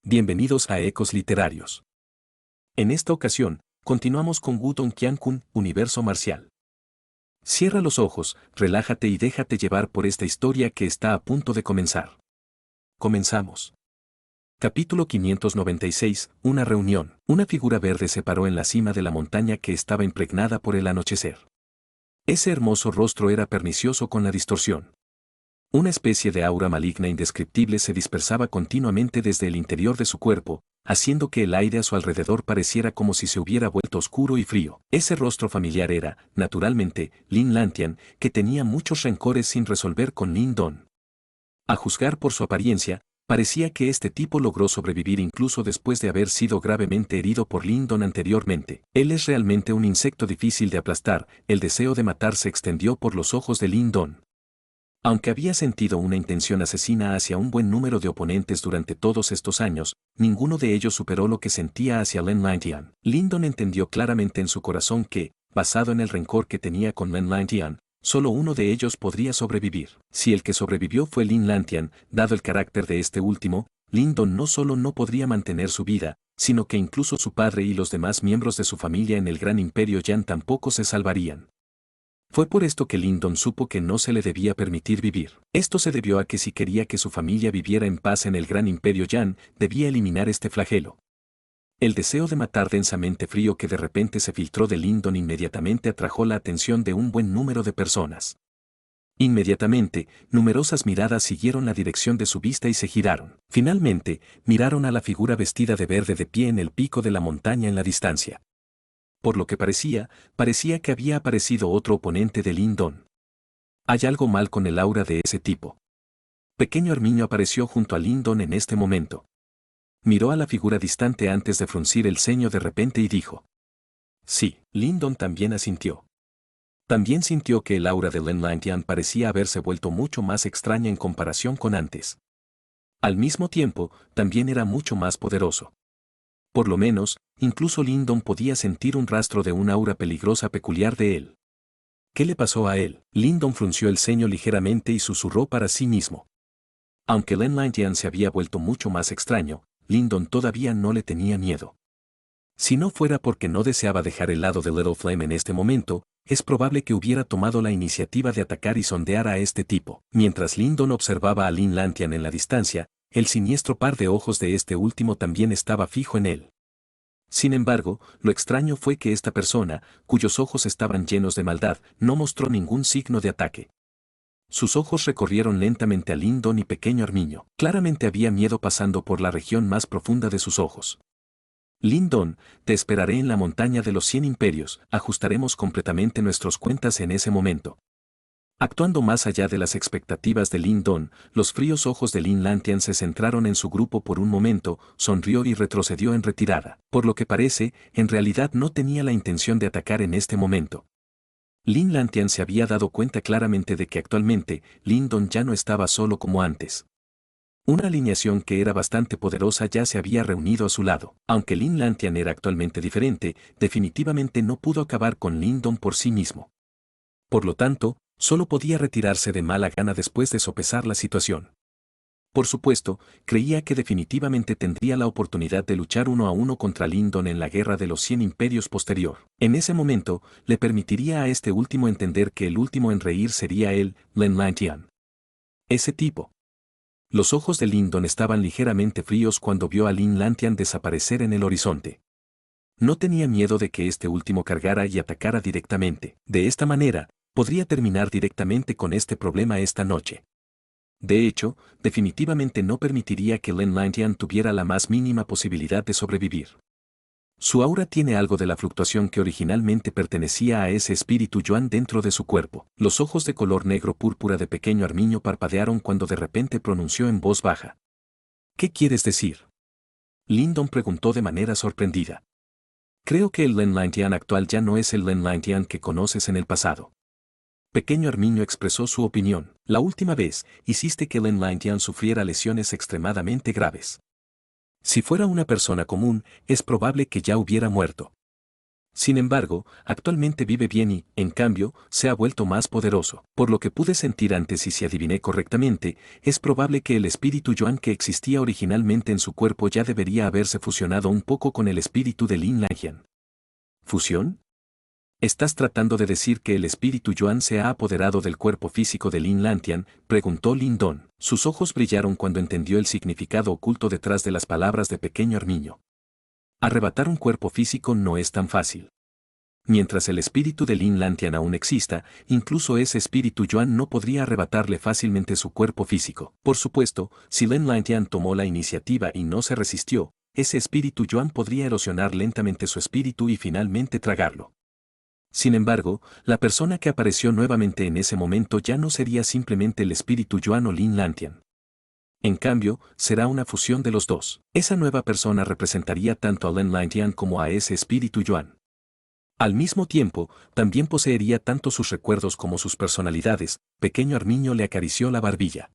Bienvenidos a Ecos Literarios. En esta ocasión, continuamos con Wudong Qiankun, Universo Marcial. Cierra los ojos, relájate y déjate llevar por esta historia que está a punto de comenzar. Comenzamos. Capítulo 596, Una reunión. Una figura verde se paró en la cima de la montaña que estaba impregnada por el anochecer. Ese hermoso rostro era pernicioso con la distorsión. Una especie de aura maligna indescriptible se dispersaba continuamente desde el interior de su cuerpo, haciendo que el aire a su alrededor pareciera como si se hubiera vuelto oscuro y frío. Ese rostro familiar era, naturalmente, Lin Lantian, que tenía muchos rencores sin resolver con Lin Don. A juzgar por su apariencia, parecía que este tipo logró sobrevivir incluso después de haber sido gravemente herido por Lin Don anteriormente. Él es realmente un insecto difícil de aplastar. El deseo de matar se extendió por los ojos de Lin Don. Aunque había sentido una intención asesina hacia un buen número de oponentes durante todos estos años, ninguno de ellos superó lo que sentía hacia Lin Lantian. Lin Don entendió claramente en su corazón que, basado en el rencor que tenía con Lin Lantian, solo uno de ellos podría sobrevivir. Si el que sobrevivió fue Lin Lantian, dado el carácter de este último, Lin Don no solo no podría mantener su vida, sino que incluso su padre y los demás miembros de su familia en el gran imperio Yan tampoco se salvarían. Fue por esto que Lin Don supo que no se le debía permitir vivir. Esto se debió a que si quería que su familia viviera en paz en el gran imperio Yan, debía eliminar este flagelo. El deseo de matar densamente frío que de repente se filtró de Lin Don inmediatamente atrajo la atención de un buen número de personas. Inmediatamente, numerosas miradas siguieron la dirección de su vista y se giraron. Finalmente, miraron a la figura vestida de verde de pie en el pico de la montaña en la distancia. Por lo que parecía que había aparecido otro oponente de Lin Don. Hay algo mal con el aura de ese tipo. Pequeño Armiño apareció junto a Lin Don en este momento. Miró a la figura distante antes de fruncir el ceño de repente y dijo. Sí, Lin Don también asintió. También sintió que el aura de Lin Lantian parecía haberse vuelto mucho más extraña en comparación con antes. Al mismo tiempo, también era mucho más poderoso. Por lo menos, incluso Lin Don podía sentir un rastro de una aura peligrosa peculiar de él. ¿Qué le pasó a él? Lin Don frunció el ceño ligeramente y susurró para sí mismo. Aunque Lin Lantian se había vuelto mucho más extraño, Lin Don todavía no le tenía miedo. Si no fuera porque no deseaba dejar el lado de Little Flame en este momento, es probable que hubiera tomado la iniciativa de atacar y sondear a este tipo. Mientras Lin Don observaba a Lin Lantian en la distancia, el siniestro par de ojos de este último también estaba fijo en él. Sin embargo, lo extraño fue que esta persona, cuyos ojos estaban llenos de maldad, no mostró ningún signo de ataque. Sus ojos recorrieron lentamente a Lin Don y Pequeño Armiño. Claramente había miedo pasando por la región más profunda de sus ojos. Lin Don, te esperaré en la montaña de los 100 imperios, ajustaremos completamente nuestras cuentas en ese momento. Actuando más allá de las expectativas de Lin Don, los fríos ojos de Lin Lantian se centraron en su grupo por un momento, sonrió y retrocedió en retirada. Por lo que parece, en realidad no tenía la intención de atacar en este momento. Lin Lantian se había dado cuenta claramente de que actualmente, Lin Don ya no estaba solo como antes. Una alineación que era bastante poderosa ya se había reunido a su lado. Aunque Lin Lantian era actualmente diferente, definitivamente no pudo acabar con Lin Don por sí mismo. Por lo tanto, solo podía retirarse de mala gana después de sopesar la situación. Por supuesto, creía que definitivamente tendría la oportunidad de luchar uno a uno contra Lin Don en la guerra de los 100 imperios posterior. En ese momento, le permitiría a este último entender que el último en reír sería él, Lin Lantian. Ese tipo. Los ojos de Lin Don estaban ligeramente fríos cuando vio a Lin Lantian desaparecer en el horizonte. No tenía miedo de que este último cargara y atacara directamente. De esta manera, podría terminar directamente con este problema esta noche. De hecho, definitivamente no permitiría que Lin Lantian tuviera la más mínima posibilidad de sobrevivir. Su aura tiene algo de la fluctuación que originalmente pertenecía a ese espíritu Yuan dentro de su cuerpo. Los ojos de color negro púrpura de Pequeño Armiño parpadearon cuando de repente pronunció en voz baja. ¿Qué quieres decir? Lin Don preguntó de manera sorprendida. Creo que el Lin Lantian actual ya no es el Lin Lantian que conoces en el pasado. Pequeño Armiño expresó su opinión. La última vez, hiciste que Lin Lantian sufriera lesiones extremadamente graves. Si fuera una persona común, es probable que ya hubiera muerto. Sin embargo, actualmente vive bien y, en cambio, se ha vuelto más poderoso. Por lo que pude sentir antes y si adiviné correctamente, es probable que el espíritu Yuan que existía originalmente en su cuerpo ya debería haberse fusionado un poco con el espíritu de Lin Langyan. ¿Fusión? ¿Estás tratando de decir que el espíritu Yuan se ha apoderado del cuerpo físico de Lin Lantian? Preguntó Lin Don. Sus ojos brillaron cuando entendió el significado oculto detrás de las palabras de pequeño Armiño. Arrebatar un cuerpo físico no es tan fácil. Mientras el espíritu de Lin Lantian aún exista, incluso ese espíritu Yuan no podría arrebatarle fácilmente su cuerpo físico. Por supuesto, si Lin Lantian tomó la iniciativa y no se resistió, ese espíritu Yuan podría erosionar lentamente su espíritu y finalmente tragarlo. Sin embargo, la persona que apareció nuevamente en ese momento ya no sería simplemente el espíritu Yuan o Lin Lantian. En cambio, será una fusión de los dos. Esa nueva persona representaría tanto a Lin Lantian como a ese espíritu Yuan. Al mismo tiempo, también poseería tanto sus recuerdos como sus personalidades. Pequeño Armiño le acarició la barbilla.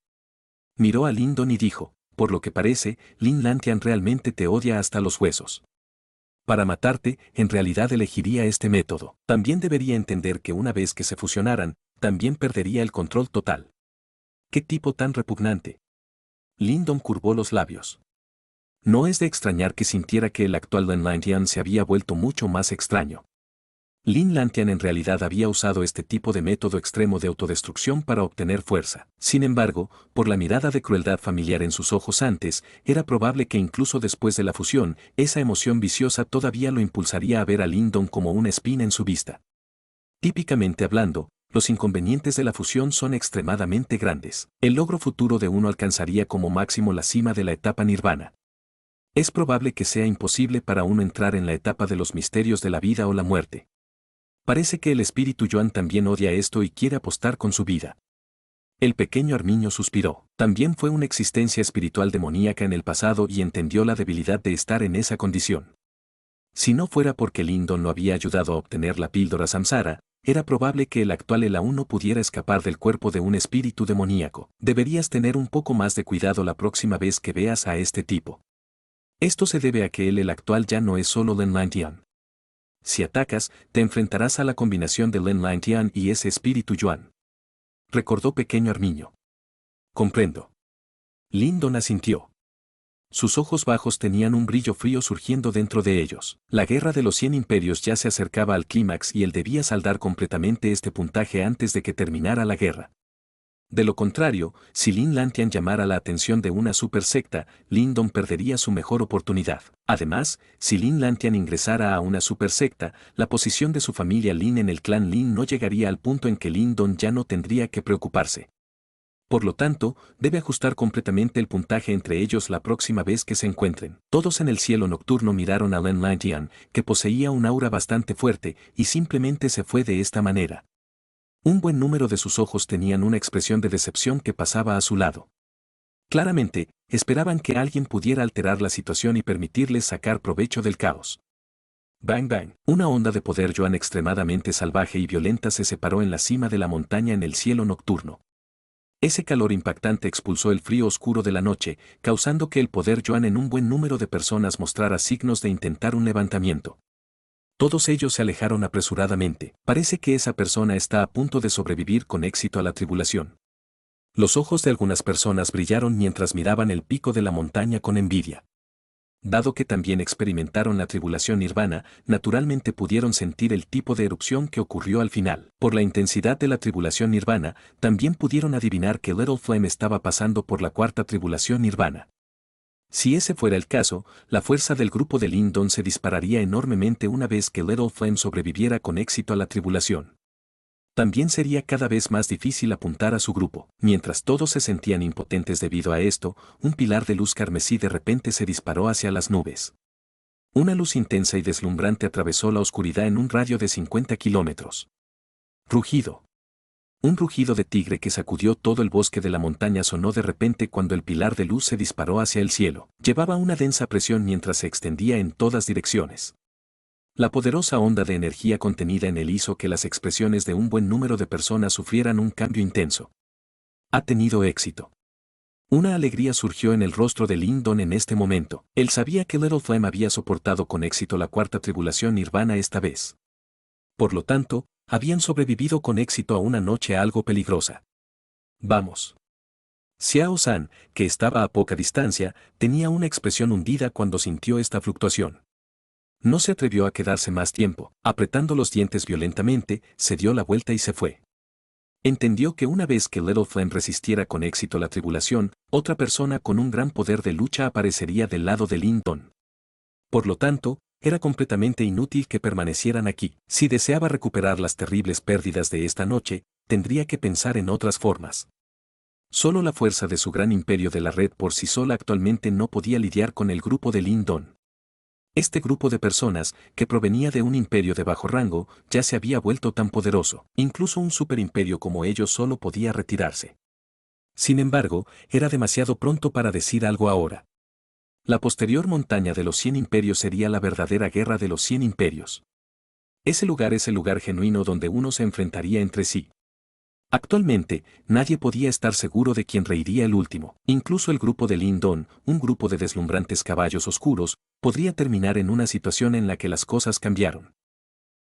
Miró a Lindon y dijo, por lo que parece, Lin Lantian realmente te odia hasta los huesos. Para matarte, en realidad elegiría este método. También debería entender que una vez que se fusionaran, también perdería el control total. ¿Qué tipo tan repugnante? Lindon curvó los labios. No es de extrañar que sintiera que el actual Lin Lantian se había vuelto mucho más extraño. Lin Lantian en realidad había usado este tipo de método extremo de autodestrucción para obtener fuerza. Sin embargo, por la mirada de crueldad familiar en sus ojos antes, era probable que incluso después de la fusión, esa emoción viciosa todavía lo impulsaría a ver a Lindon como una espina en su vista. Típicamente hablando, los inconvenientes de la fusión son extremadamente grandes. El logro futuro de uno alcanzaría como máximo la cima de la etapa nirvana. Es probable que sea imposible para uno entrar en la etapa de los misterios de la vida o la muerte. Parece que el espíritu Yuan también odia esto y quiere apostar con su vida. El pequeño Armiño suspiró. También fue una existencia espiritual demoníaca en el pasado y entendió la debilidad de estar en esa condición. Si no fuera porque Lindon lo había ayudado a obtener la píldora Samsara, era probable que el actual él aún no pudiera escapar del cuerpo de un espíritu demoníaco. Deberías tener un poco más de cuidado la próxima vez que veas a este tipo. Esto se debe a que el actual ya no es solo Lin Lantian. Si atacas, te enfrentarás a la combinación de Lin Lantian y ese espíritu Yuan. Recordó pequeño Armiño. Comprendo. Lindon asintió. Sus ojos bajos tenían un brillo frío surgiendo dentro de ellos. La guerra de los 100 imperios ya se acercaba al clímax y él debía saldar completamente este puntaje antes de que terminara la guerra. De lo contrario, si Lin Lantian llamara la atención de una super secta, Lindon perdería su mejor oportunidad. Además, si Lin Lantian ingresara a una super secta, la posición de su familia Lin en el clan Lin no llegaría al punto en que Lindon ya no tendría que preocuparse. Por lo tanto, debe ajustar completamente el puntaje entre ellos la próxima vez que se encuentren. Todos en el cielo nocturno miraron a Lin Lantian, que poseía un aura bastante fuerte, y simplemente se fue de esta manera. Un buen número de sus ojos tenían una expresión de decepción que pasaba a su lado. Claramente, esperaban que alguien pudiera alterar la situación y permitirles sacar provecho del caos. Bang bang. Una onda de poder Yuan extremadamente salvaje y violenta se separó en la cima de la montaña en el cielo nocturno. Ese calor impactante expulsó el frío oscuro de la noche, causando que el poder Yuan en un buen número de personas mostrara signos de intentar un levantamiento. Todos ellos se alejaron apresuradamente. Parece que esa persona está a punto de sobrevivir con éxito a la tribulación. Los ojos de algunas personas brillaron mientras miraban el pico de la montaña con envidia. Dado que también experimentaron la tribulación nirvana, naturalmente pudieron sentir el tipo de erupción que ocurrió al final. Por la intensidad de la tribulación nirvana, también pudieron adivinar que Little Flame estaba pasando por la cuarta tribulación nirvana. Si ese fuera el caso, la fuerza del grupo de Lindon se dispararía enormemente una vez que Little Flame sobreviviera con éxito a la tribulación. También sería cada vez más difícil apuntar a su grupo. Mientras todos se sentían impotentes debido a esto, un pilar de luz carmesí de repente se disparó hacia las nubes. Una luz intensa y deslumbrante atravesó la oscuridad en un radio de 50 kilómetros. Rugido. Un rugido de tigre que sacudió todo el bosque de la montaña sonó de repente cuando el pilar de luz se disparó hacia el cielo. Llevaba una densa presión mientras se extendía en todas direcciones. La poderosa onda de energía contenida en él hizo que las expresiones de un buen número de personas sufrieran un cambio intenso. Ha tenido éxito. Una alegría surgió en el rostro de Lindon en este momento. Él sabía que Little Flame había soportado con éxito la cuarta tribulación nirvana esta vez. Por lo tanto, habían sobrevivido con éxito a una noche algo peligrosa. Vamos. Xiao-san, que estaba a poca distancia, tenía una expresión hundida cuando sintió esta fluctuación. No se atrevió a quedarse más tiempo, apretando los dientes violentamente, se dio la vuelta y se fue. Entendió que una vez que Little Flame resistiera con éxito la tribulación, otra persona con un gran poder de lucha aparecería del lado de Lindon. Por lo tanto, era completamente inútil que permanecieran aquí. Si deseaba recuperar las terribles pérdidas de esta noche, tendría que pensar en otras formas. Solo la fuerza de su gran imperio de la red por sí sola actualmente no podía lidiar con el grupo de Lindon. Este grupo de personas, que provenía de un imperio de bajo rango, ya se había vuelto tan poderoso, incluso un superimperio como ellos solo podía retirarse. Sin embargo, era demasiado pronto para decir algo ahora. La posterior montaña de los 100 imperios sería la verdadera guerra de los 100 imperios. Ese lugar es el lugar genuino donde uno se enfrentaría entre sí. Actualmente, nadie podía estar seguro de quién reiría el último. Incluso el grupo de Lindon, un grupo de deslumbrantes caballos oscuros, podría terminar en una situación en la que las cosas cambiaron.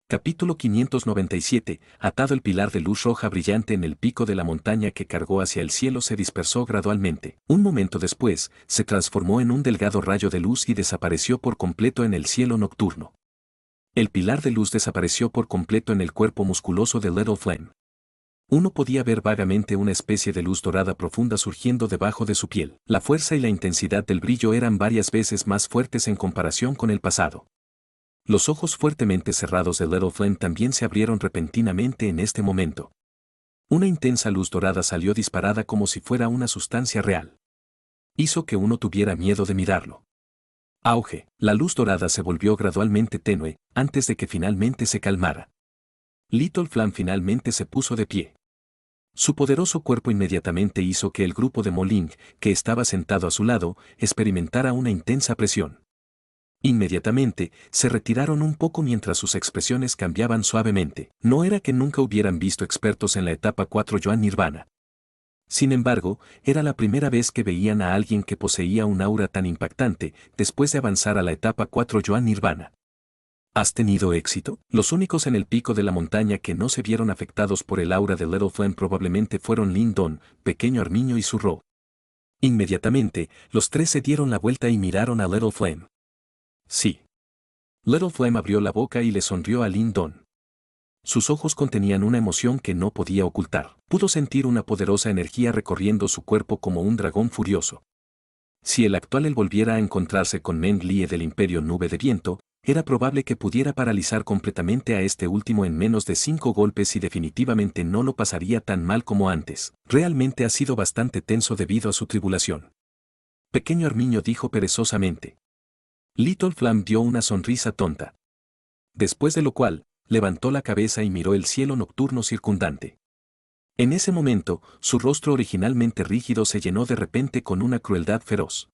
Capítulo 597, atado el pilar de luz roja brillante en el pico de la montaña que cargó hacia el cielo se dispersó gradualmente. Un momento después, se transformó en un delgado rayo de luz y desapareció por completo en el cielo nocturno. El pilar de luz desapareció por completo en el cuerpo musculoso de Little Flame. Uno podía ver vagamente una especie de luz dorada profunda surgiendo debajo de su piel. La fuerza y la intensidad del brillo eran varias veces más fuertes en comparación con el pasado. Los ojos fuertemente cerrados de Little Flame también se abrieron repentinamente en este momento. Una intensa luz dorada salió disparada como si fuera una sustancia real. Hizo que uno tuviera miedo de mirarlo. Auge, la luz dorada se volvió gradualmente tenue, antes de que finalmente se calmara. Little Flame finalmente se puso de pie. Su poderoso cuerpo inmediatamente hizo que el grupo de Moling, que estaba sentado a su lado, experimentara una intensa presión. Inmediatamente, se retiraron un poco mientras sus expresiones cambiaban suavemente. No era que nunca hubieran visto expertos en la etapa 4 Yuan Nirvana. Sin embargo, era la primera vez que veían a alguien que poseía un aura tan impactante después de avanzar a la etapa 4 Yuan Nirvana. ¿Has tenido éxito? Los únicos en el pico de la montaña que no se vieron afectados por el aura de Little Flame probablemente fueron Lindon, Pequeño Armiño y Zurro. Inmediatamente, los tres se dieron la vuelta y miraron a Little Flame. Sí. Little Flame abrió la boca y le sonrió a Lindon. Sus ojos contenían una emoción que no podía ocultar. Pudo sentir una poderosa energía recorriendo su cuerpo como un dragón furioso. Si el actual él volviera a encontrarse con Meng Lie del Imperio Nube de Viento, era probable que pudiera paralizar completamente a este último en menos de 5 golpes y definitivamente no lo pasaría tan mal como antes. Realmente ha sido bastante tenso debido a su tribulación. Pequeño Armiño dijo perezosamente. Little Flame dio una sonrisa tonta. Después de lo cual, levantó la cabeza y miró el cielo nocturno circundante. En ese momento, su rostro originalmente rígido se llenó de repente con una crueldad feroz.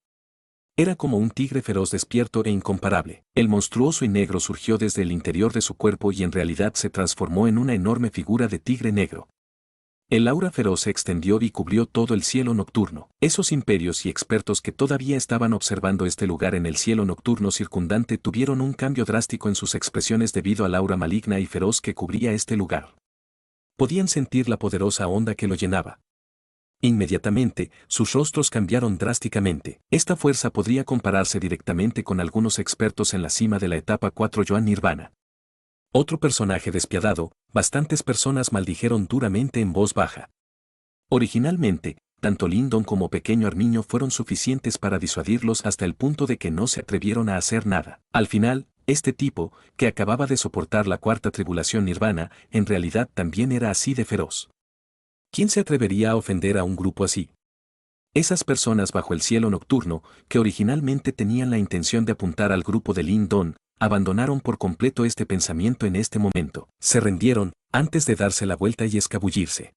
Era como un tigre feroz despierto e incomparable. El monstruoso y negro surgió desde el interior de su cuerpo y en realidad se transformó en una enorme figura de tigre negro. El aura feroz se extendió y cubrió todo el cielo nocturno. Esos imperios y expertos que todavía estaban observando este lugar en el cielo nocturno circundante tuvieron un cambio drástico en sus expresiones debido al aura maligna y feroz que cubría este lugar. Podían sentir la poderosa onda que lo llenaba. Inmediatamente, sus rostros cambiaron drásticamente. Esta fuerza podría compararse directamente con algunos expertos en la cima de la etapa 4 Yuan Nirvana. Otro personaje despiadado, bastantes personas maldijeron duramente en voz baja. Originalmente, tanto Lindon como Pequeño Armiño fueron suficientes para disuadirlos hasta el punto de que no se atrevieron a hacer nada. Al final, este tipo, que acababa de soportar la cuarta tribulación nirvana, en realidad también era así de feroz. ¿Quién se atrevería a ofender a un grupo así? Esas personas bajo el cielo nocturno, que originalmente tenían la intención de apuntar al grupo de Lindon, abandonaron por completo este pensamiento en este momento. Se rendieron, antes de darse la vuelta y escabullirse.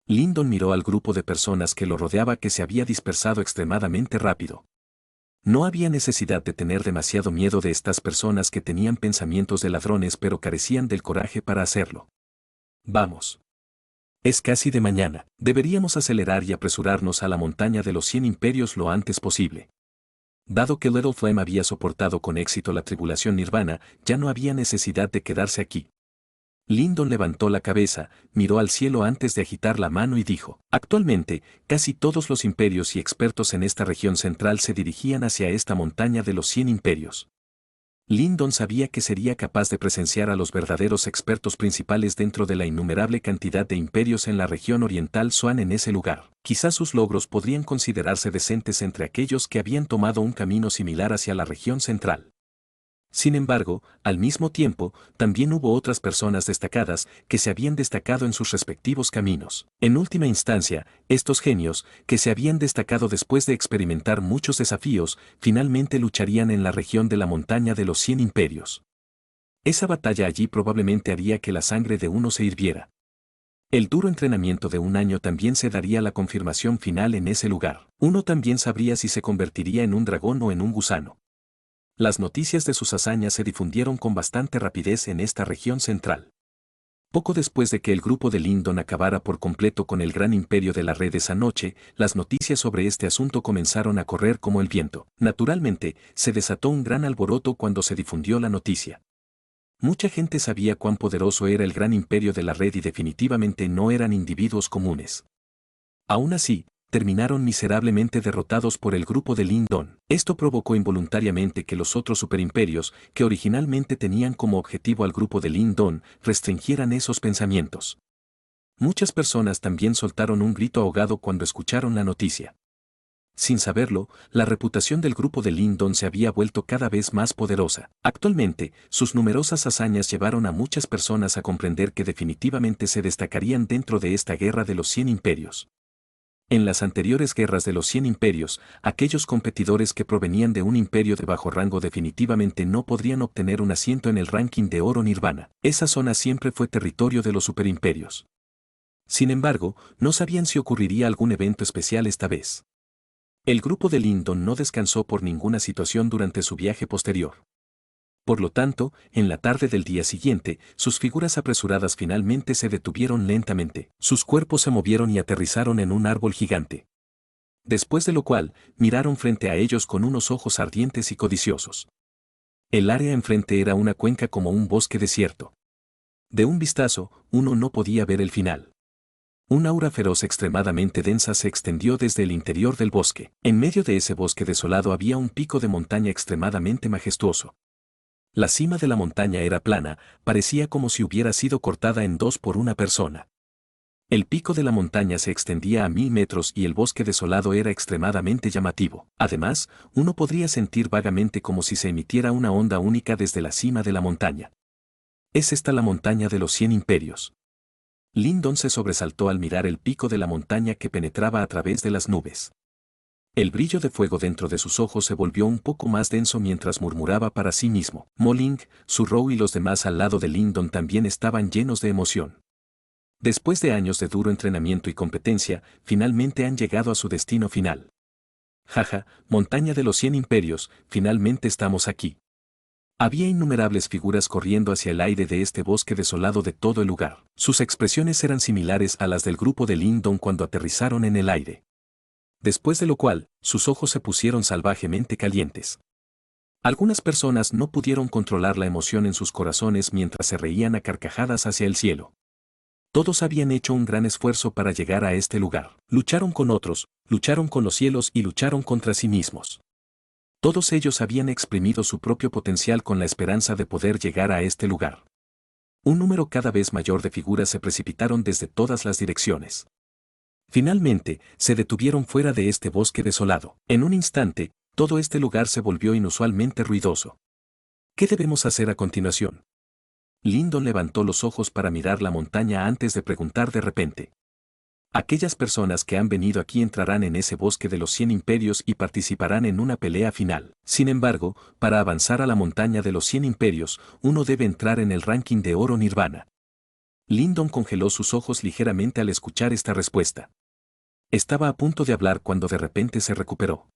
Lindon miró al grupo de personas que lo rodeaba que se había dispersado extremadamente rápido. No había necesidad de tener demasiado miedo de estas personas que tenían pensamientos de ladrones pero carecían del coraje para hacerlo. Vamos. Es casi de mañana. Deberíamos acelerar y apresurarnos a la montaña de los 100 imperios lo antes posible. Dado que Little Flame había soportado con éxito la tribulación nirvana, ya no había necesidad de quedarse aquí. Lyndon levantó la cabeza, miró al cielo antes de agitar la mano y dijo, actualmente, casi todos los imperios y expertos en esta región central se dirigían hacia esta montaña de los 100 imperios. Lyndon sabía que sería capaz de presenciar a los verdaderos expertos principales dentro de la innumerable cantidad de imperios en la región oriental Xuan en ese lugar. Quizás sus logros podrían considerarse decentes entre aquellos que habían tomado un camino similar hacia la región central. Sin embargo, al mismo tiempo, también hubo otras personas destacadas que se habían destacado en sus respectivos caminos. En última instancia, estos genios, que se habían destacado después de experimentar muchos desafíos, finalmente lucharían en la región de la montaña de los 100 imperios. Esa batalla allí probablemente haría que la sangre de uno se hirviera. El duro entrenamiento de un año también se daría la confirmación final en ese lugar. Uno también sabría si se convertiría en un dragón o en un gusano. Las noticias de sus hazañas se difundieron con bastante rapidez en esta región central. Poco después de que el grupo de Lyndon acabara por completo con el gran imperio de la red esa noche, las noticias sobre este asunto comenzaron a correr como el viento. Naturalmente, se desató un gran alboroto cuando se difundió la noticia. Mucha gente sabía cuán poderoso era el gran imperio de la red y definitivamente no eran individuos comunes. Aún así, terminaron miserablemente derrotados por el grupo de Lyndon. Esto provocó involuntariamente que los otros superimperios, que originalmente tenían como objetivo al grupo de Lyndon, restringieran esos pensamientos. Muchas personas también soltaron un grito ahogado cuando escucharon la noticia. Sin saberlo, la reputación del grupo de Lyndon se había vuelto cada vez más poderosa. Actualmente, sus numerosas hazañas llevaron a muchas personas a comprender que definitivamente se destacarían dentro de esta guerra de los 100 imperios. En las anteriores guerras de los 100 imperios, aquellos competidores que provenían de un imperio de bajo rango definitivamente no podrían obtener un asiento en el ranking de oro nirvana. Esa zona siempre fue territorio de los superimperios. Sin embargo, no sabían si ocurriría algún evento especial esta vez. El grupo de Lyndon no descansó por ninguna situación durante su viaje posterior. Por lo tanto, en la tarde del día siguiente, sus figuras apresuradas finalmente se detuvieron lentamente. Sus cuerpos se movieron y aterrizaron en un árbol gigante. Después de lo cual, miraron frente a ellos con unos ojos ardientes y codiciosos. El área enfrente era una cuenca como un bosque desierto. De un vistazo, uno no podía ver el final. Un aura feroz extremadamente densa se extendió desde el interior del bosque. En medio de ese bosque desolado había un pico de montaña extremadamente majestuoso. La cima de la montaña era plana, parecía como si hubiera sido cortada en dos por una persona. El pico de la montaña se extendía a 1000 metros y el bosque desolado era extremadamente llamativo. Además, uno podría sentir vagamente como si se emitiera una onda única desde la cima de la montaña. ¿Es esta la montaña de los 100 imperios? Lyndon se sobresaltó al mirar el pico de la montaña que penetraba a través de las nubes. El brillo de fuego dentro de sus ojos se volvió un poco más denso mientras murmuraba para sí mismo. Molling, Surrow y los demás al lado de Lyndon también estaban llenos de emoción. Después de años de duro entrenamiento y competencia, finalmente han llegado a su destino final. Jaja, montaña de los 100 imperios, finalmente estamos aquí. Había innumerables figuras corriendo hacia el aire de este bosque desolado de todo el lugar. Sus expresiones eran similares a las del grupo de Lyndon cuando aterrizaron en el aire. Después de lo cual, sus ojos se pusieron salvajemente calientes. Algunas personas no pudieron controlar la emoción en sus corazones mientras se reían a carcajadas hacia el cielo. Todos habían hecho un gran esfuerzo para llegar a este lugar. Lucharon con otros, lucharon con los cielos y lucharon contra sí mismos. Todos ellos habían exprimido su propio potencial con la esperanza de poder llegar a este lugar. Un número cada vez mayor de figuras se precipitaron desde todas las direcciones. Finalmente, se detuvieron fuera de este bosque desolado. En un instante, todo este lugar se volvió inusualmente ruidoso. ¿Qué debemos hacer a continuación? Lyndon levantó los ojos para mirar la montaña antes de preguntar de repente. Aquellas personas que han venido aquí entrarán en ese bosque de los 100 imperios y participarán en una pelea final. Sin embargo, para avanzar a la montaña de los 100 imperios, uno debe entrar en el ranking de oro nirvana. Lyndon congeló sus ojos ligeramente al escuchar esta respuesta. Estaba a punto de hablar cuando de repente se recuperó.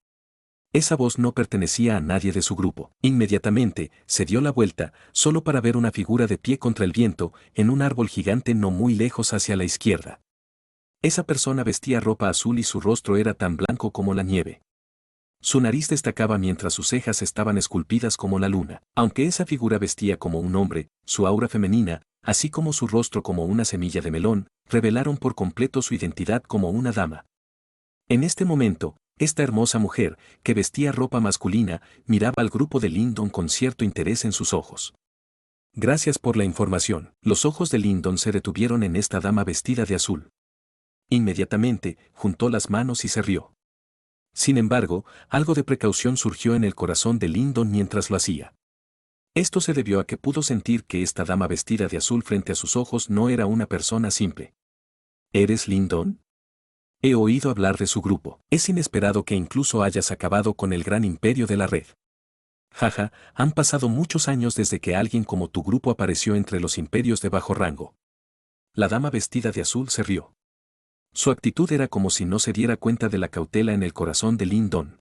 Esa voz no pertenecía a nadie de su grupo. Inmediatamente, se dio la vuelta, solo para ver una figura de pie contra el viento, en un árbol gigante no muy lejos hacia la izquierda. Esa persona vestía ropa azul y su rostro era tan blanco como la nieve. Su nariz destacaba mientras sus cejas estaban esculpidas como la luna. Aunque esa figura vestía como un hombre, su aura femenina, así como su rostro como una semilla de melón, revelaron por completo su identidad como una dama. En este momento, esta hermosa mujer, que vestía ropa masculina, miraba al grupo de Lyndon con cierto interés en sus ojos. Gracias por la información. Los ojos de Lyndon se detuvieron en esta dama vestida de azul. Inmediatamente, juntó las manos y se rió. Sin embargo, algo de precaución surgió en el corazón de Lyndon mientras lo hacía. Esto se debió a que pudo sentir que esta dama vestida de azul frente a sus ojos no era una persona simple. ¿Eres Lyndon? He oído hablar de su grupo. Es inesperado que incluso hayas acabado con el gran imperio de la red. Jaja, han pasado muchos años desde que alguien como tu grupo apareció entre los imperios de bajo rango. La dama vestida de azul se rió. Su actitud era como si no se diera cuenta de la cautela en el corazón de Lyndon.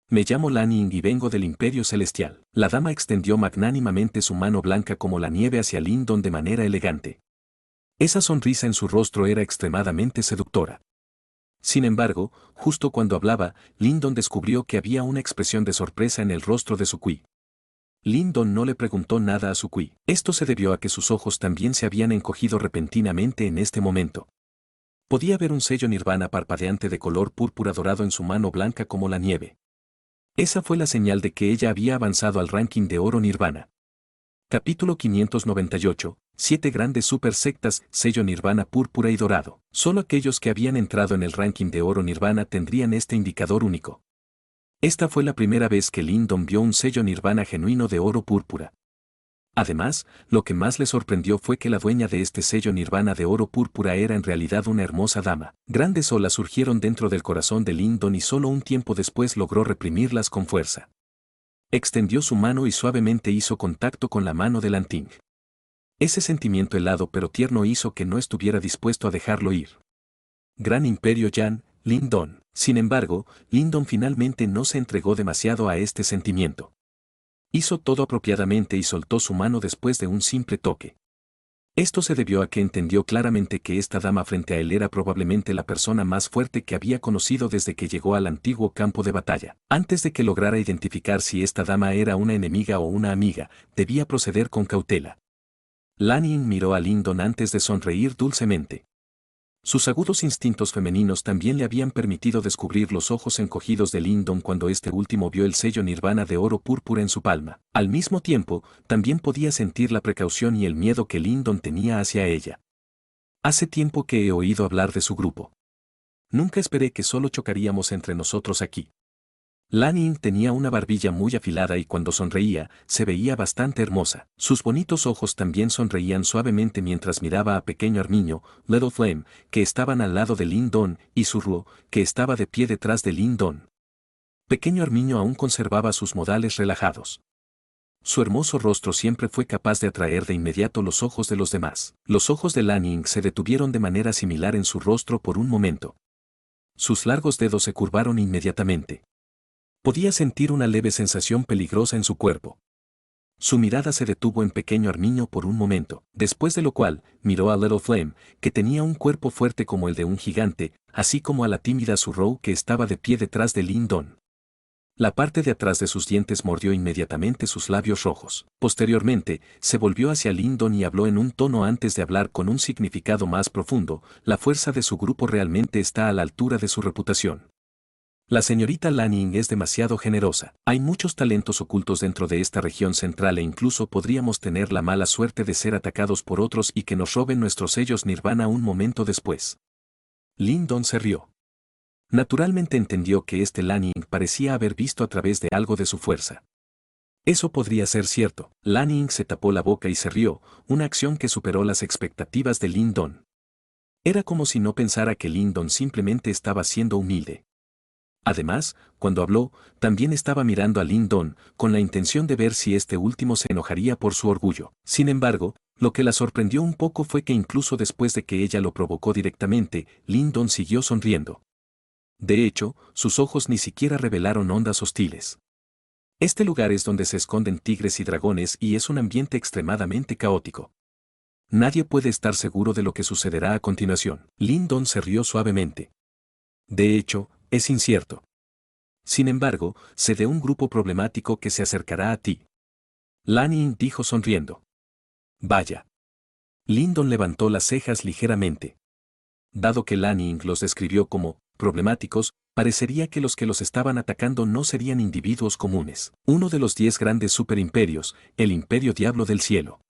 Me llamo Lanning y vengo del Imperio Celestial. La dama extendió magnánimamente su mano blanca como la nieve hacia Lyndon de manera elegante. Esa sonrisa en su rostro era extremadamente seductora. Sin embargo, justo cuando hablaba, Lyndon descubrió que había una expresión de sorpresa en el rostro de su Kui. Lyndon no le preguntó nada a su Kui. Esto se debió a que sus ojos también se habían encogido repentinamente en este momento. Podía ver un sello nirvana parpadeante de color púrpura dorado en su mano blanca como la nieve. Esa fue la señal de que ella había avanzado al ranking de oro nirvana. Capítulo 598, 7 grandes super sectas, sello nirvana púrpura y dorado. Solo aquellos que habían entrado en el ranking de oro nirvana tendrían este indicador único. Esta fue la primera vez que Lyndon vio un sello nirvana genuino de oro púrpura. Además, lo que más le sorprendió fue que la dueña de este sello nirvana de oro púrpura era en realidad una hermosa dama. Grandes olas surgieron dentro del corazón de Lyndon y solo un tiempo después logró reprimirlas con fuerza. Extendió su mano y suavemente hizo contacto con la mano de Lanting. Ese sentimiento helado pero tierno hizo que no estuviera dispuesto a dejarlo ir. Gran Imperio Yan, Lyndon. Sin embargo, Lyndon finalmente no se entregó demasiado a este sentimiento. Hizo todo apropiadamente y soltó su mano después de un simple toque. Esto se debió a que entendió claramente que esta dama frente a él era probablemente la persona más fuerte que había conocido desde que llegó al antiguo campo de batalla. Antes de que lograra identificar si esta dama era una enemiga o una amiga, debía proceder con cautela. Lanning miró a Lyndon antes de sonreír dulcemente. Sus agudos instintos femeninos también le habían permitido descubrir los ojos encogidos de Lyndon cuando este último vio el sello nirvana de oro púrpura en su palma. Al mismo tiempo, también podía sentir la precaución y el miedo que Lyndon tenía hacia ella. Hace tiempo que he oído hablar de su grupo. Nunca esperé que solo chocaríamos entre nosotros aquí. Lanning tenía una barbilla muy afilada y cuando sonreía, se veía bastante hermosa. Sus bonitos ojos también sonreían suavemente mientras miraba a Pequeño Armiño, Little Flame, que estaban al lado de Lyndon, y Zurro, que estaba de pie detrás de Lyndon. Pequeño Armiño aún conservaba sus modales relajados. Su hermoso rostro siempre fue capaz de atraer de inmediato los ojos de los demás. Los ojos de Lanning se detuvieron de manera similar en su rostro por un momento. Sus largos dedos se curvaron inmediatamente. Podía sentir una leve sensación peligrosa en su cuerpo. Su mirada se detuvo en Pequeño Armiño por un momento, después de lo cual, miró a Little Flame, que tenía un cuerpo fuerte como el de un gigante, así como a la tímida Zurro que estaba de pie detrás de Lyndon. La parte de atrás de sus dientes mordió inmediatamente sus labios rojos. Posteriormente, se volvió hacia Lyndon y habló en un tono antes de hablar con un significado más profundo. La fuerza de su grupo realmente está a la altura de su reputación. La señorita Lanning es demasiado generosa. Hay muchos talentos ocultos dentro de esta región central e incluso podríamos tener la mala suerte de ser atacados por otros y que nos roben nuestros sellos nirvana un momento después. Lyndon se rió. Naturalmente entendió que este Lanning parecía haber visto a través de algo de su fuerza. Eso podría ser cierto. Lanning se tapó la boca y se rió, una acción que superó las expectativas de Lyndon. Era como si no pensara que Lyndon simplemente estaba siendo humilde. Además, cuando habló, también estaba mirando a Lyndon, con la intención de ver si este último se enojaría por su orgullo. Sin embargo, lo que la sorprendió un poco fue que incluso después de que ella lo provocó directamente, Lyndon siguió sonriendo. De hecho, sus ojos ni siquiera revelaron ondas hostiles. Este lugar es donde se esconden tigres y dragones y es un ambiente extremadamente caótico. Nadie puede estar seguro de lo que sucederá a continuación. Lyndon se rió suavemente. De hecho, es incierto. Sin embargo, sé de un grupo problemático que se acercará a ti. Lanning dijo sonriendo. Vaya. Lyndon levantó las cejas ligeramente. Dado que Lanning los describió como problemáticos, parecería que los estaban atacando no serían individuos comunes. Uno de los 10 grandes superimperios, el Imperio Diablo del Cielo.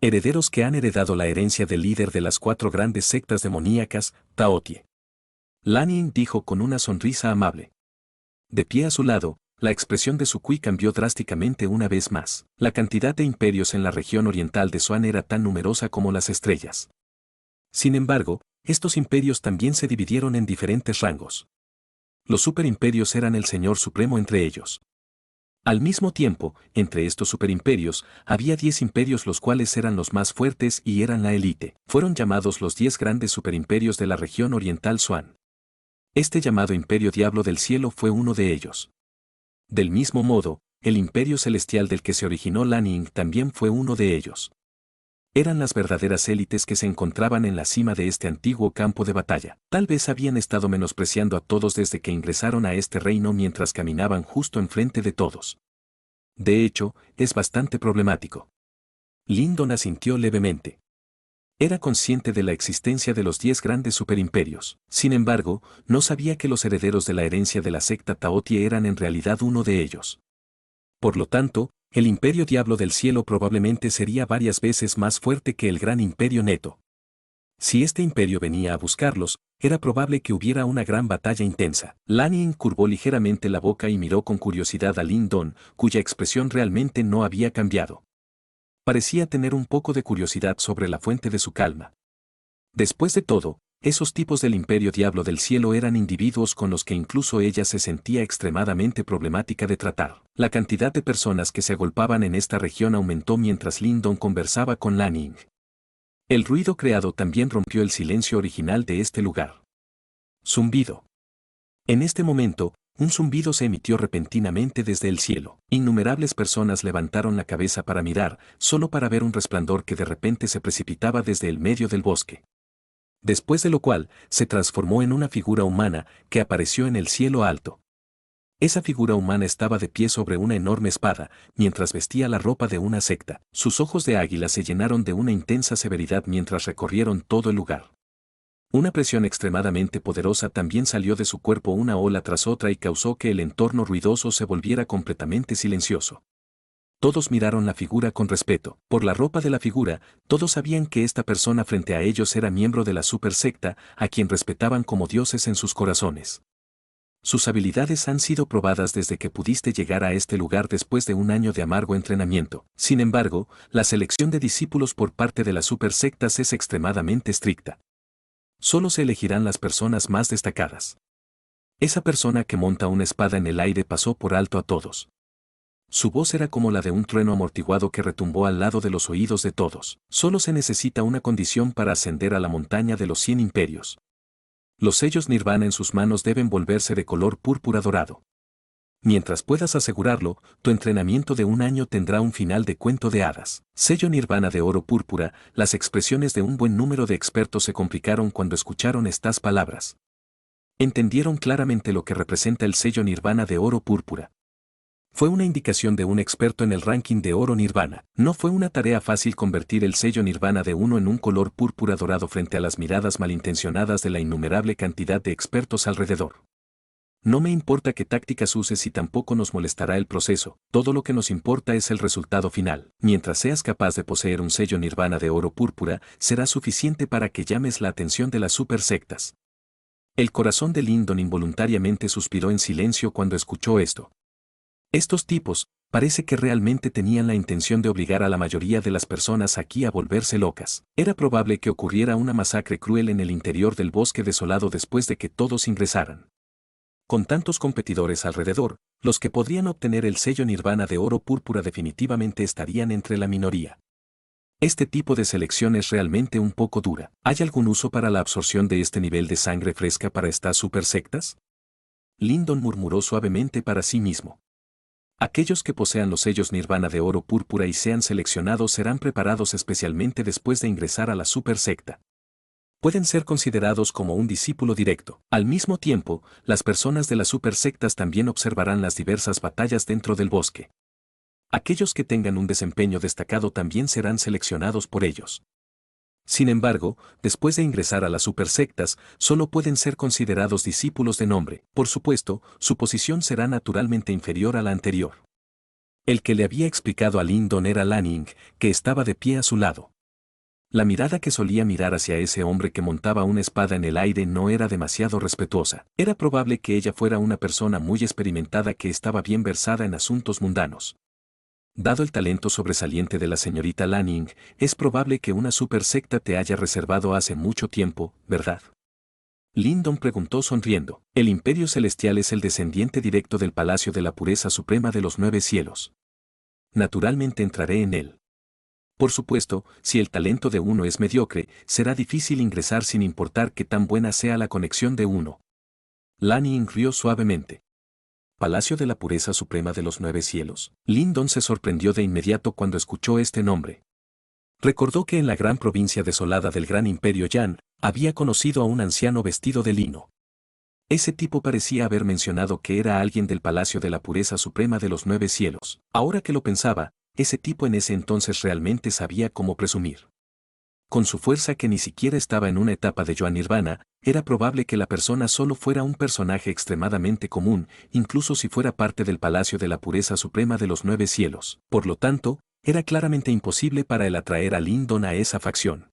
Herederos que han heredado la herencia del líder de las 4 grandes sectas demoníacas, Taotie. Lanning dijo con una sonrisa amable. De pie a su lado, la expresión de Sukui cambió drásticamente una vez más. La cantidad de imperios en la región oriental de Swan era tan numerosa como las estrellas. Sin embargo, estos imperios también se dividieron en diferentes rangos. Los superimperios eran el señor supremo entre ellos. Al mismo tiempo, entre estos superimperios, había 10 imperios los cuales eran los más fuertes y eran la élite. Fueron llamados los 10 grandes superimperios de la región oriental Swan. Este llamado Imperio Diablo del Cielo fue uno de ellos. Del mismo modo, el Imperio Celestial del que se originó Lanning también fue uno de ellos. Eran las verdaderas élites que se encontraban en la cima de este antiguo campo de batalla. Tal vez habían estado menospreciando a todos desde que ingresaron a este reino mientras caminaban justo enfrente de todos. De hecho, es bastante problemático. Lyndon asintió levemente. Era consciente de la existencia de los 10 grandes superimperios. Sin embargo, no sabía que los herederos de la herencia de la secta Taotie eran en realidad uno de ellos. Por lo tanto, el Imperio Diablo del Cielo probablemente sería varias veces más fuerte que el Gran Imperio Neto. Si este imperio venía a buscarlos, era probable que hubiera una gran batalla intensa. Lanning curvó ligeramente la boca y miró con curiosidad a Lyndon, cuya expresión realmente no había cambiado. Parecía tener un poco de curiosidad sobre la fuente de su calma. Después de todo, esos tipos del Imperio Diablo del Cielo eran individuos con los que incluso ella se sentía extremadamente problemática de tratar. La cantidad de personas que se agolpaban en esta región aumentó mientras Lyndon conversaba con Lanning. El ruido creado también rompió el silencio original de este lugar. Zumbido. En este momento, un zumbido se emitió repentinamente desde el cielo. Innumerables personas levantaron la cabeza para mirar, solo para ver un resplandor que de repente se precipitaba desde el medio del bosque. Después de lo cual, se transformó en una figura humana que apareció en el cielo alto. Esa figura humana estaba de pie sobre una enorme espada, mientras vestía la ropa de una secta. Sus ojos de águila se llenaron de una intensa severidad mientras recorrieron todo el lugar. Una presión extremadamente poderosa también salió de su cuerpo una ola tras otra y causó que el entorno ruidoso se volviera completamente silencioso. Todos miraron la figura con respeto. Por la ropa de la figura, todos sabían que esta persona frente a ellos era miembro de la super secta, a quien respetaban como dioses en sus corazones. Sus habilidades han sido probadas desde que pudiste llegar a este lugar después de un año de amargo entrenamiento. Sin embargo, la selección de discípulos por parte de las super sectas es extremadamente estricta. Solo se elegirán las personas más destacadas. Esa persona que monta una espada en el aire pasó por alto a todos. Su voz era como la de un trueno amortiguado que retumbó al lado de los oídos de todos. Solo se necesita una condición para ascender a la montaña de los 100 imperios. Los sellos Nirvana en sus manos deben volverse de color púrpura dorado. Mientras puedas asegurarlo, tu entrenamiento de un año tendrá un final de cuento de hadas. Sello Nirvana de oro púrpura, las expresiones de un buen número de expertos se complicaron cuando escucharon estas palabras. Entendieron claramente lo que representa el sello Nirvana de oro púrpura. Fue una indicación de un experto en el ranking de oro Nirvana. No fue una tarea fácil convertir el sello Nirvana de uno en un color púrpura dorado frente a las miradas malintencionadas de la innumerable cantidad de expertos alrededor. No me importa qué tácticas uses y tampoco nos molestará el proceso, todo lo que nos importa es el resultado final. Mientras seas capaz de poseer un sello Nirvana de oro púrpura, será suficiente para que llames la atención de las super sectas. El corazón de Lyndon involuntariamente suspiró en silencio cuando escuchó esto. Estos tipos, parece que realmente tenían la intención de obligar a la mayoría de las personas aquí a volverse locas. Era probable que ocurriera una masacre cruel en el interior del bosque desolado después de que todos ingresaran. Con tantos competidores alrededor, los que podrían obtener el sello Nirvana de oro púrpura definitivamente estarían entre la minoría. Este tipo de selección es realmente un poco dura. ¿Hay algún uso para la absorción de este nivel de sangre fresca para estas super sectas? Lyndon murmuró suavemente para sí mismo. Aquellos que posean los sellos Nirvana de oro púrpura y sean seleccionados serán preparados especialmente después de ingresar a la super secta. Pueden ser considerados como un discípulo directo. Al mismo tiempo, las personas de las super sectas también observarán las diversas batallas dentro del bosque. Aquellos que tengan un desempeño destacado también serán seleccionados por ellos. Sin embargo, después de ingresar a las supersectas, solo pueden ser considerados discípulos de nombre. Por supuesto, su posición será naturalmente inferior a la anterior. El que le había explicado a Lyndon era Lanning, que estaba de pie a su lado. La mirada que solía mirar hacia ese hombre que montaba una espada en el aire no era demasiado respetuosa. Era probable que ella fuera una persona muy experimentada que estaba bien versada en asuntos mundanos. Dado el talento sobresaliente de la señorita Lanning, es probable que una super secta te haya reservado hace mucho tiempo, ¿verdad? Lyndon preguntó sonriendo. El Imperio Celestial es el descendiente directo del Palacio de la Pureza Suprema de los 9 cielos. Naturalmente entraré en él. Por supuesto, si el talento de uno es mediocre, será difícil ingresar sin importar qué tan buena sea la conexión de uno. Lanning rió suavemente. Palacio de la Pureza Suprema de los 9 cielos. Lyndon se sorprendió de inmediato cuando escuchó este nombre. Recordó que en la gran provincia desolada del gran imperio Yan, había conocido a un anciano vestido de lino. Ese tipo parecía haber mencionado que era alguien del Palacio de la Pureza Suprema de los 9 cielos. Ahora que lo pensaba, ese tipo en ese entonces realmente sabía cómo presumir. Con su fuerza que ni siquiera estaba en una etapa de Yoan Nirvana, era probable que la persona solo fuera un personaje extremadamente común, incluso si fuera parte del Palacio de la Pureza Suprema de los 9 cielos. Por lo tanto, era claramente imposible para él atraer a Lyndon a esa facción.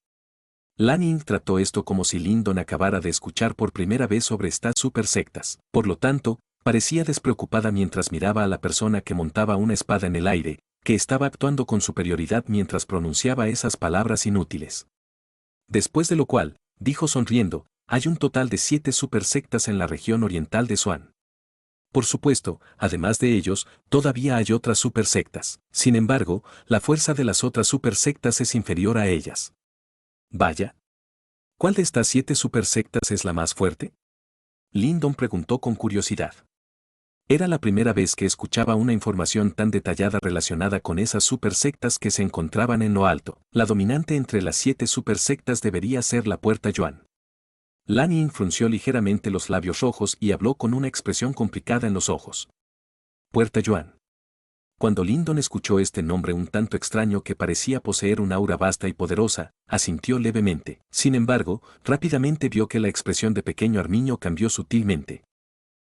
Lanning trató esto como si Lyndon acabara de escuchar por primera vez sobre estas super sectas. Por lo tanto, parecía despreocupada mientras miraba a la persona que montaba una espada en el aire, que estaba actuando con superioridad mientras pronunciaba esas palabras inútiles. Después de lo cual, dijo sonriendo, hay un total de 7 supersectas en la región oriental de Swan. Por supuesto, además de ellos, todavía hay otras supersectas. Sin embargo, la fuerza de las otras supersectas es inferior a ellas. Vaya. ¿Cuál de estas 7 supersectas es la más fuerte? Lyndon preguntó con curiosidad. Era la primera vez que escuchaba una información tan detallada relacionada con esas supersectas que se encontraban en lo alto. La dominante entre las 7 supersectas debería ser la Puerta Yuan. Lanning frunció ligeramente los labios rojos y habló con una expresión complicada en los ojos. Puerta Yuan. Cuando Lyndon escuchó este nombre un tanto extraño que parecía poseer un aura vasta y poderosa, asintió levemente. Sin embargo, rápidamente vio que la expresión de pequeño Armiño cambió sutilmente.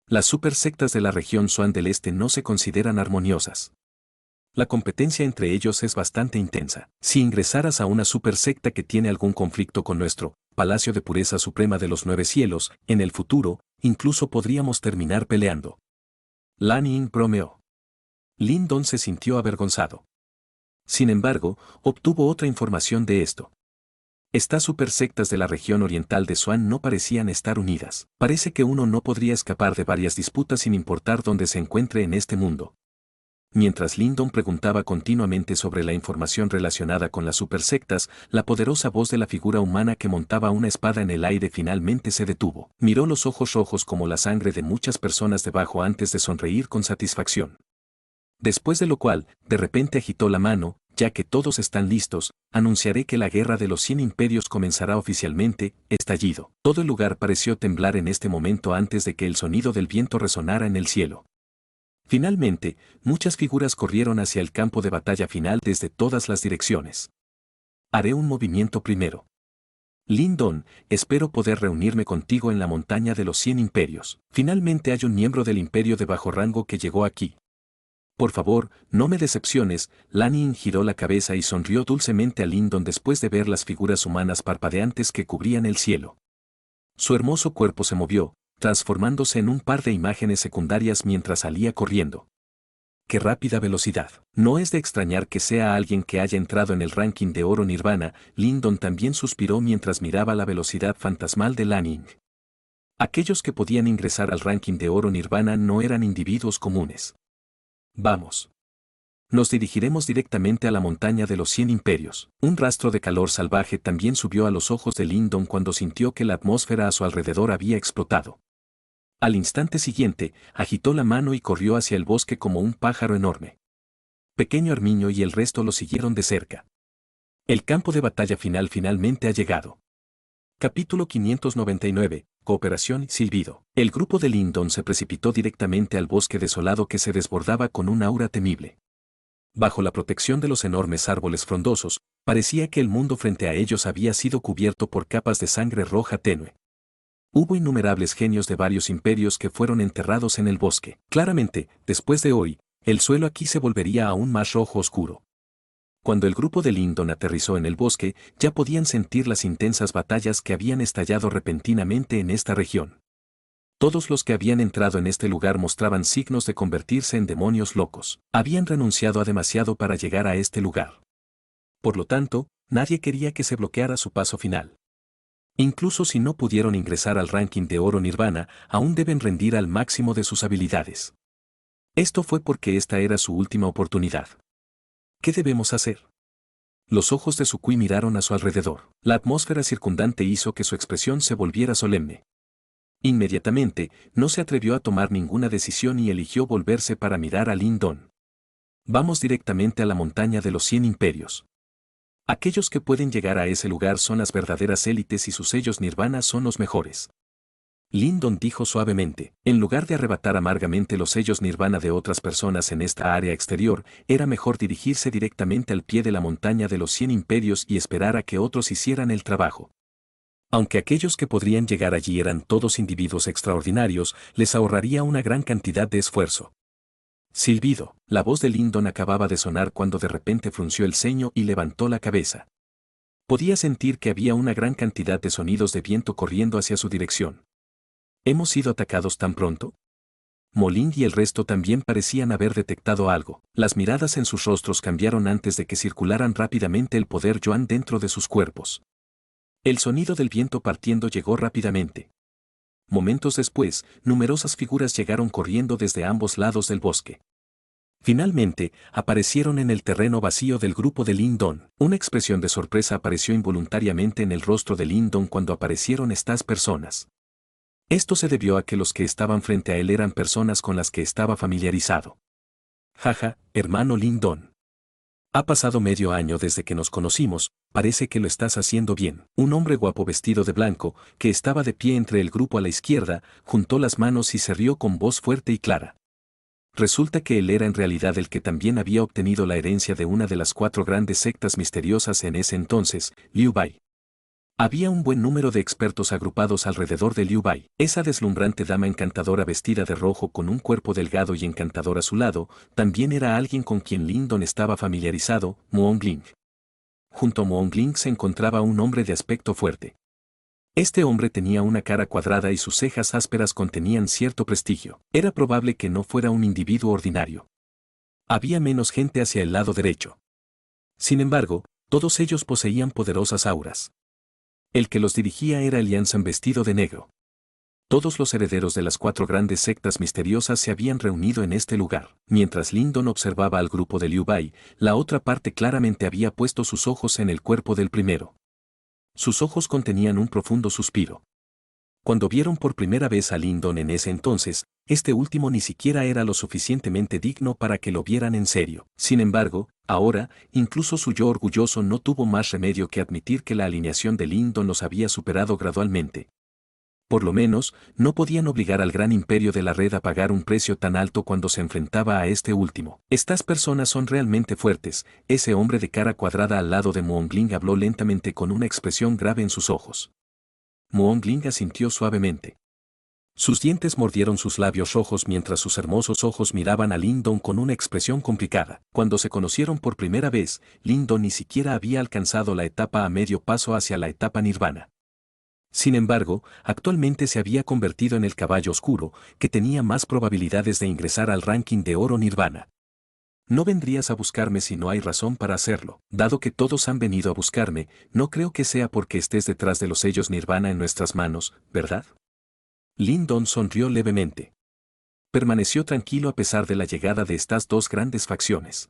Las supersectas de la región Swan del Este no se consideran armoniosas. La competencia entre ellos es bastante intensa. Si ingresaras a una supersecta que tiene algún conflicto con nuestro Palacio de Pureza Suprema de los 9 cielos, en el futuro, incluso podríamos terminar peleando. Lanning bromeó. Lyndon se sintió avergonzado. Sin embargo, obtuvo otra información de esto. Estas supersectas de la región oriental de Swan no parecían estar unidas. Parece que uno no podría escapar de varias disputas sin importar dónde se encuentre en este mundo. Mientras Lyndon preguntaba continuamente sobre la información relacionada con las supersectas, la poderosa voz de la figura humana que montaba una espada en el aire finalmente se detuvo. Miró los ojos rojos como la sangre de muchas personas debajo antes de sonreír con satisfacción. Después de lo cual, de repente agitó la mano, ya que todos están listos, anunciaré que la guerra de los 100 imperios comenzará oficialmente. Estallido. Todo el lugar pareció temblar en este momento antes de que el sonido del viento resonara en el cielo. Finalmente, muchas figuras corrieron hacia el campo de batalla final desde todas las direcciones. Haré un movimiento primero. Lyndon, espero poder reunirme contigo en la montaña de los 100 imperios. Finalmente hay un miembro del imperio de bajo rango que llegó aquí. Por favor, no me decepciones. Lanning giró la cabeza y sonrió dulcemente a Lyndon después de ver las figuras humanas parpadeantes que cubrían el cielo. Su hermoso cuerpo se movió, transformándose en un par de imágenes secundarias mientras salía corriendo. ¡Qué rápida velocidad! No es de extrañar que sea alguien que haya entrado en el ranking de oro Nirvana. Lyndon también suspiró mientras miraba la velocidad fantasmal de Lanning. Aquellos que podían ingresar al ranking de oro Nirvana no eran individuos comunes. Vamos. Nos dirigiremos directamente a la montaña de los 100 imperios. Un rastro de calor salvaje también subió a los ojos de Lyndon cuando sintió que la atmósfera a su alrededor había explotado. Al instante siguiente, agitó la mano y corrió hacia el bosque como un pájaro enorme. Pequeño Armiño y el resto lo siguieron de cerca. El campo de batalla final finalmente ha llegado. Capítulo 599. Cooperación y silbido. El grupo de Lyndon se precipitó directamente al bosque desolado que se desbordaba con un aura temible. Bajo la protección de los enormes árboles frondosos, parecía que el mundo frente a ellos había sido cubierto por capas de sangre roja tenue. Hubo innumerables genios de varios imperios que fueron enterrados en el bosque. Claramente, después de hoy, el suelo aquí se volvería aún más rojo oscuro. Cuando el grupo de Lyndon aterrizó en el bosque, ya podían sentir las intensas batallas que habían estallado repentinamente en esta región. Todos los que habían entrado en este lugar mostraban signos de convertirse en demonios locos. Habían renunciado a demasiado para llegar a este lugar. Por lo tanto, nadie quería que se bloqueara su paso final. Incluso si no pudieron ingresar al ranking de oro Nirvana, aún deben rendir al máximo de sus habilidades. Esto fue porque esta era su última oportunidad. ¿Qué debemos hacer? Los ojos de Sukui miraron a su alrededor. La atmósfera circundante hizo que su expresión se volviera solemne. Inmediatamente, no se atrevió a tomar ninguna decisión y eligió volverse para mirar a Lyndon. Vamos directamente a la montaña de los 100 imperios. Aquellos que pueden llegar a ese lugar son las verdaderas élites y sus sellos Nirvana son los mejores. Lyndon dijo suavemente, en lugar de arrebatar amargamente los sellos Nirvana de otras personas en esta área exterior, era mejor dirigirse directamente al pie de la montaña de los 100 imperios y esperar a que otros hicieran el trabajo. Aunque aquellos que podrían llegar allí eran todos individuos extraordinarios, les ahorraría una gran cantidad de esfuerzo. Silbido, la voz de Lyndon acababa de sonar cuando de repente frunció el ceño y levantó la cabeza. Podía sentir que había una gran cantidad de sonidos de viento corriendo hacia su dirección. ¿Hemos sido atacados tan pronto? Molin y el resto también parecían haber detectado algo. Las miradas en sus rostros cambiaron antes de que circularan rápidamente el poder Yuan dentro de sus cuerpos. El sonido del viento partiendo llegó rápidamente. Momentos después, numerosas figuras llegaron corriendo desde ambos lados del bosque. Finalmente, aparecieron en el terreno vacío del grupo de Lyndon. Una expresión de sorpresa apareció involuntariamente en el rostro de Lyndon cuando aparecieron estas personas. Esto se debió a que los que estaban frente a él eran personas con las que estaba familiarizado. Jaja, hermano Lyndon. Ha pasado medio año desde que nos conocimos, parece que lo estás haciendo bien. Un hombre guapo vestido de blanco, que estaba de pie entre el grupo a la izquierda, juntó las manos y se rió con voz fuerte y clara. Resulta que él era en realidad el que también había obtenido la herencia de una de las 4 grandes sectas misteriosas en ese entonces, Liu Bai. Había un buen número de expertos agrupados alrededor de Liu Bai. Esa deslumbrante dama encantadora vestida de rojo con un cuerpo delgado y encantador a su lado, también era alguien con quien Lyndon estaba familiarizado, Muongling. Junto a Muongling se encontraba un hombre de aspecto fuerte. Este hombre tenía una cara cuadrada y sus cejas ásperas contenían cierto prestigio. Era probable que no fuera un individuo ordinario. Había menos gente hacia el lado derecho. Sin embargo, todos ellos poseían poderosas auras. El que los dirigía era el Yansan vestido de negro. Todos los herederos de las 4 grandes sectas misteriosas se habían reunido en este lugar. Mientras Lyndon observaba al grupo de Liu Bai, la otra parte claramente había puesto sus ojos en el cuerpo del primero. Sus ojos contenían un profundo suspiro. Cuando vieron por primera vez a Lyndon en ese entonces, este último ni siquiera era lo suficientemente digno para que lo vieran en serio. Sin embargo, ahora, incluso su yo orgulloso no tuvo más remedio que admitir que la alineación de Lyndon los había superado gradualmente. Por lo menos, no podían obligar al gran imperio de la red a pagar un precio tan alto cuando se enfrentaba a este último. Estas personas son realmente fuertes. Ese hombre de cara cuadrada al lado de Muongling habló lentamente con una expresión grave en sus ojos. Muongling asintió suavemente. Sus dientes mordieron sus labios rojos mientras sus hermosos ojos miraban a Lyndon con una expresión complicada. Cuando se conocieron por primera vez, Lyndon ni siquiera había alcanzado la etapa a medio paso hacia la etapa Nirvana. Sin embargo, actualmente se había convertido en el caballo oscuro, que tenía más probabilidades de ingresar al ranking de oro Nirvana. No vendrías a buscarme si no hay razón para hacerlo. Dado que todos han venido a buscarme, no creo que sea porque estés detrás de los sellos Nirvana en nuestras manos, ¿verdad? Lyndon sonrió levemente. Permaneció tranquilo a pesar de la llegada de estas 2 grandes facciones.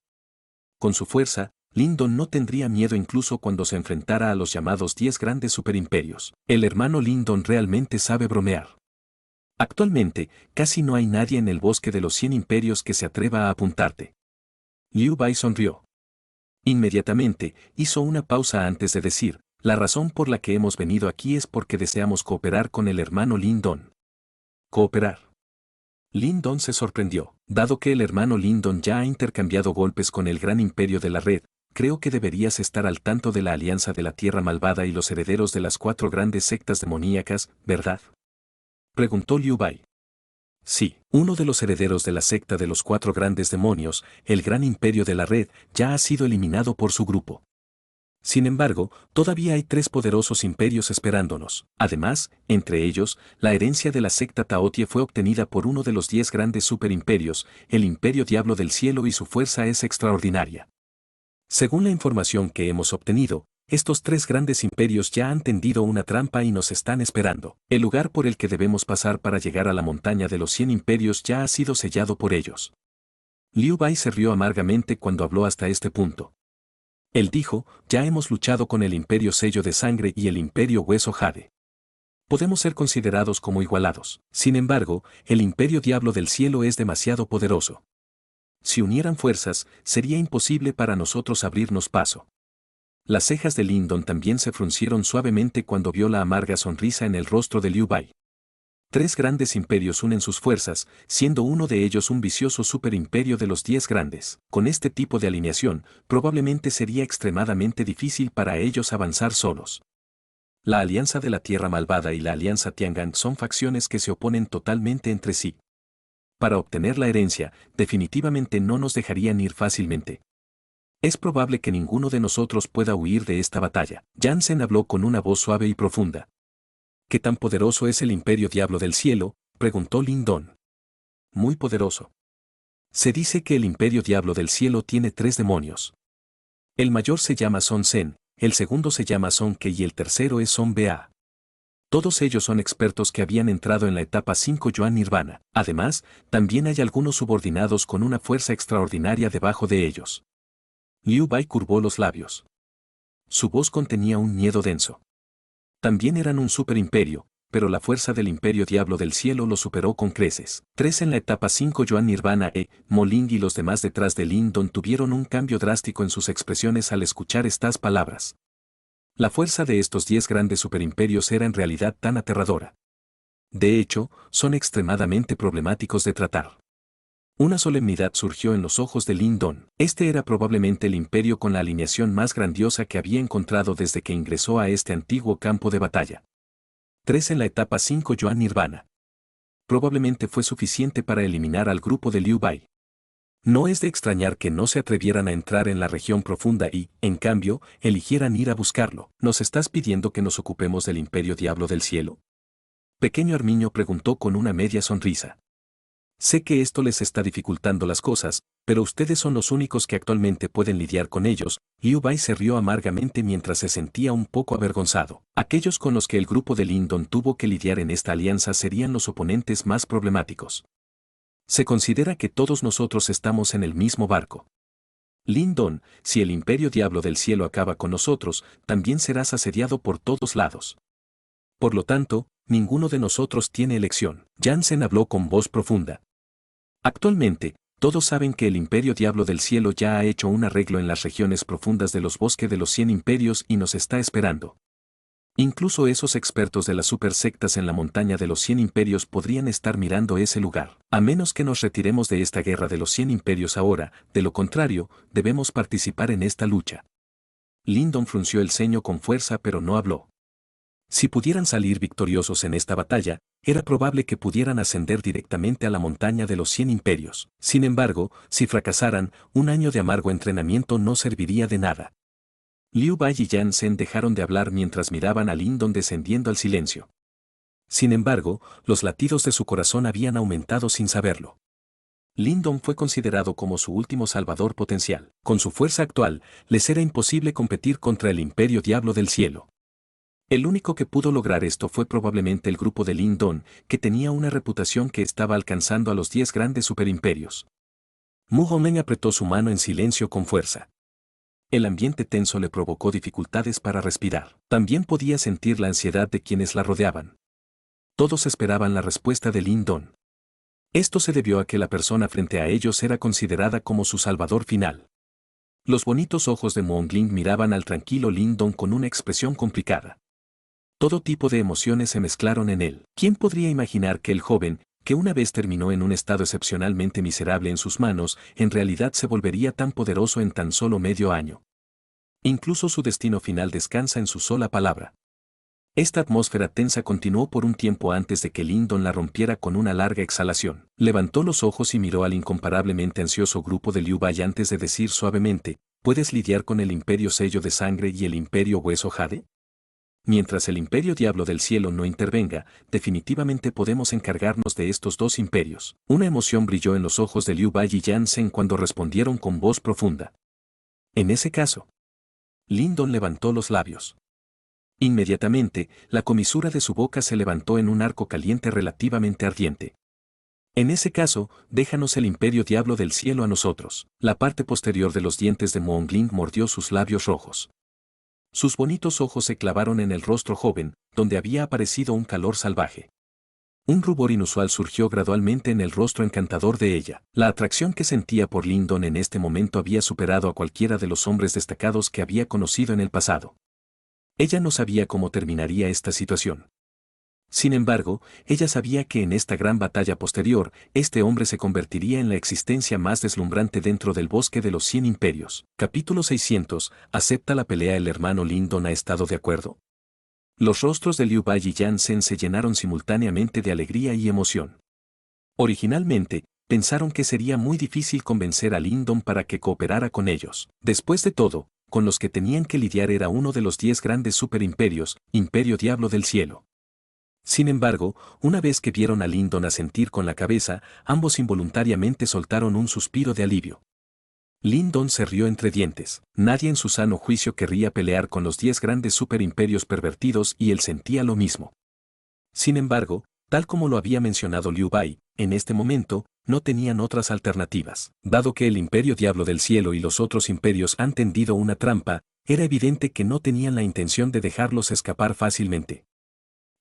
Con su fuerza, Lyndon no tendría miedo incluso cuando se enfrentara a los llamados 10 grandes superimperios. El hermano Lyndon realmente sabe bromear. Actualmente, casi no hay nadie en el bosque de los 100 imperios que se atreva a apuntarte. Liu Bai sonrió. Inmediatamente, hizo una pausa antes de decir, la razón por la que hemos venido aquí es porque deseamos cooperar con el hermano Lin Don. ¿Cooperar? Lin Don se sorprendió. Dado que el hermano Lin Don ya ha intercambiado golpes con el gran imperio de la red, creo que deberías estar al tanto de la alianza de la Tierra Malvada y los herederos de las 4 grandes sectas demoníacas, ¿verdad? Preguntó Liu Bai. Sí, uno de los herederos de la secta de los 4 grandes demonios, el gran imperio de la red, ya ha sido eliminado por su grupo. Sin embargo, todavía hay 3 poderosos imperios esperándonos. Además, entre ellos, la herencia de la secta Taotie fue obtenida por uno de los 10 grandes superimperios, el Imperio Diablo del Cielo, y su fuerza es extraordinaria. Según la información que hemos obtenido, estos 3 grandes imperios ya han tendido una trampa y nos están esperando. El lugar por el que debemos pasar para llegar a la montaña de los 100 imperios ya ha sido sellado por ellos. Liu Bai se rió amargamente cuando habló hasta este punto. Él dijo, ya hemos luchado con el Imperio Sello de Sangre y el Imperio Hueso Jade. Podemos ser considerados como igualados. Sin embargo, el Imperio Diablo del Cielo es demasiado poderoso. Si unieran fuerzas, sería imposible para nosotros abrirnos paso. Las cejas de Lin Don también se fruncieron suavemente cuando vio la amarga sonrisa en el rostro de Liu Bai. 3 grandes imperios unen sus fuerzas, siendo uno de ellos un vicioso superimperio de los 10 grandes. Con este tipo de alineación, probablemente sería extremadamente difícil para ellos avanzar solos. La Alianza de la Tierra Malvada y la Alianza Tiangan son facciones que se oponen totalmente entre sí. Para obtener la herencia, definitivamente no nos dejarían ir fácilmente. Es probable que ninguno de nosotros pueda huir de esta batalla. Jansen habló con una voz suave y profunda. ¿Qué tan poderoso es el Imperio Diablo del Cielo?, preguntó Lin Don. Muy poderoso. Se dice que el Imperio Diablo del Cielo tiene 3 demonios. El mayor se llama Son Sen, el segundo se llama Son Ke y el tercero es Son Ba. Todos ellos son expertos que habían entrado en la etapa 5 Yuan Nirvana. Además, también hay algunos subordinados con una fuerza extraordinaria debajo de ellos. Liu Bai curvó los labios. Su voz contenía un miedo denso. También eran un superimperio, pero la fuerza del Imperio Diablo del Cielo lo superó con creces. 3 en la etapa 5 Yuan Nirvana Mo Ling y los demás detrás de Lin Don tuvieron un cambio drástico en sus expresiones al escuchar estas palabras. La fuerza de estos 10 grandes superimperios era en realidad tan aterradora. De hecho, son extremadamente problemáticos de tratar. Una solemnidad surgió en los ojos de Lin Don. Este era probablemente el imperio con la alineación más grandiosa que había encontrado desde que ingresó a este antiguo campo de batalla. 3 en la etapa 5 Yuan Nirvana. Probablemente fue suficiente para eliminar al grupo de Liu Bai. No es de extrañar que no se atrevieran a entrar en la región profunda y, en cambio, eligieran ir a buscarlo. ¿Nos estás pidiendo que nos ocupemos del Imperio Diablo del Cielo?, Pequeño Armiño preguntó con una media sonrisa. Sé que esto les está dificultando las cosas, pero ustedes son los únicos que actualmente pueden lidiar con ellos. Liu Bai se rió amargamente mientras se sentía un poco avergonzado. Aquellos con los que el grupo de Lin Don tuvo que lidiar en esta alianza serían los oponentes más problemáticos. Se considera que todos nosotros estamos en el mismo barco. Lin Don, si el Imperio Diablo del Cielo acaba con nosotros, también serás asediado por todos lados. Por lo tanto, ninguno de nosotros tiene elección. Jansen habló con voz profunda. Actualmente, todos saben que el Imperio Diablo del Cielo ya ha hecho un arreglo en las regiones profundas de los bosques de los 100 imperios y nos está esperando. Incluso esos expertos de las supersectas en la montaña de los 100 imperios podrían estar mirando ese lugar. A menos que nos retiremos de esta guerra de los 100 imperios ahora, de lo contrario, debemos participar en esta lucha. Lin Don frunció el ceño con fuerza pero no habló. Si pudieran salir victoriosos en esta batalla, era probable que pudieran ascender directamente a la montaña de los 100 imperios. Sin embargo, si fracasaran, un año de amargo entrenamiento no serviría de nada. Liu Bai y Jansen dejaron de hablar mientras miraban a Lin Don descendiendo al silencio. Sin embargo, los latidos de su corazón habían aumentado sin saberlo. Lin Don fue considerado como su último salvador potencial. Con su fuerza actual, les era imposible competir contra el Imperio Diablo del Cielo. El único que pudo lograr esto fue probablemente el grupo de Lin Don, que tenía una reputación que estaba alcanzando a los 10 grandes superimperios. Mu Hongmeng apretó su mano en silencio con fuerza. El ambiente tenso le provocó dificultades para respirar. También podía sentir la ansiedad de quienes la rodeaban. Todos esperaban la respuesta de Lin Don. Esto se debió a que la persona frente a ellos era considerada como su salvador final. Los bonitos ojos de Mongling miraban al tranquilo Lin Don con una expresión complicada. Todo tipo de emociones se mezclaron en él. ¿Quién podría imaginar que el joven, que una vez terminó en un estado excepcionalmente miserable en sus manos, en realidad se volvería tan poderoso en tan solo medio año? Incluso su destino final descansa en su sola palabra. Esta atmósfera tensa continuó por un tiempo antes de que Lin Don la rompiera con una larga exhalación. Levantó los ojos y miró al incomparablemente ansioso grupo de Liu Bai antes de decir suavemente, ¿puedes lidiar con el Imperio Sello de Sangre y el Imperio Hueso Jade? Mientras el Imperio Diablo del Cielo no intervenga, definitivamente podemos encargarnos de estos dos imperios. Una emoción brilló en los ojos de Liu Bai y Yan Zhen cuando respondieron con voz profunda. En ese caso, Lin Don levantó los labios. Inmediatamente, la comisura de su boca se levantó en un arco caliente relativamente ardiente. En ese caso, déjanos el Imperio Diablo del Cielo a nosotros. La parte posterior de los dientes de Mongling mordió sus labios rojos. Sus bonitos ojos se clavaron en el rostro joven, donde había aparecido un calor salvaje. Un rubor inusual surgió gradualmente en el rostro encantador de ella. La atracción que sentía por Lin Don en este momento había superado a cualquiera de los hombres destacados que había conocido en el pasado. Ella no sabía cómo terminaría esta situación. Sin embargo, ella sabía que en esta gran batalla posterior, este hombre se convertiría en la existencia más deslumbrante dentro del bosque de los 100 imperios. Capítulo 600. ¿Acepta la pelea el hermano Lin Don? ¿Ha estado de acuerdo? Los rostros de Liu Bai y Yan Zhen se llenaron simultáneamente de alegría y emoción. Originalmente, pensaron que sería muy difícil convencer a Lin Don para que cooperara con ellos. Después de todo, con los que tenían que lidiar era uno de los 10 grandes superimperios, Imperio Diablo del Cielo. Sin embargo, una vez que vieron a Lin Don asentir con la cabeza, ambos involuntariamente soltaron un suspiro de alivio. Lin Don se rió entre dientes. Nadie en su sano juicio querría pelear con los 10 grandes superimperios pervertidos y él sentía lo mismo. Sin embargo, tal como lo había mencionado Liu Bai, en este momento, no tenían otras alternativas. Dado que el Imperio Diablo del Cielo y los otros imperios han tendido una trampa, era evidente que no tenían la intención de dejarlos escapar fácilmente.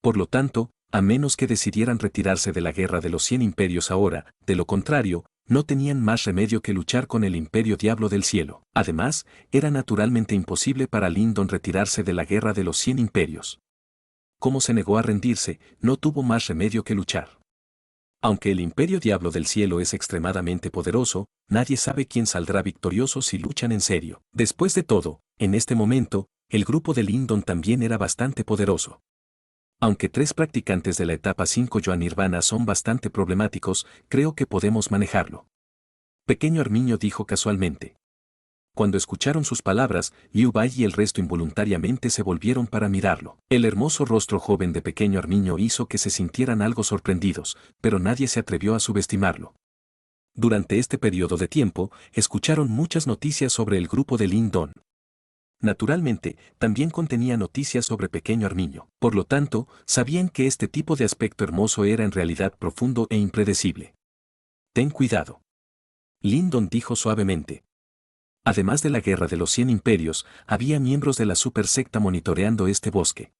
Por lo tanto, a menos que decidieran retirarse de la guerra de los 100 imperios ahora, de lo contrario, no tenían más remedio que luchar con el Imperio Diablo del Cielo. Además, era naturalmente imposible para Lin Don retirarse de la guerra de los 100 imperios. Como se negó a rendirse, no tuvo más remedio que luchar. Aunque el Imperio Diablo del Cielo es extremadamente poderoso, nadie sabe quién saldrá victorioso si luchan en serio. Después de todo, en este momento, el grupo de Lin Don también era bastante poderoso. Aunque 3 practicantes de la etapa 5 Yuan Nirvana son bastante problemáticos, creo que podemos manejarlo. Pequeño Armiño dijo casualmente. Cuando escucharon sus palabras, Liu Bai y el resto involuntariamente se volvieron para mirarlo. El hermoso rostro joven de Pequeño Armiño hizo que se sintieran algo sorprendidos, pero nadie se atrevió a subestimarlo. Durante este periodo de tiempo, escucharon muchas noticias sobre el grupo de Lin Don. Naturalmente, también contenía noticias sobre Pequeño Armiño. Por lo tanto, sabían que este tipo de aspecto hermoso era en realidad profundo e impredecible. Ten cuidado. Lin Don dijo suavemente. Además de la guerra de los 100 imperios, había miembros de la super secta monitoreando este bosque.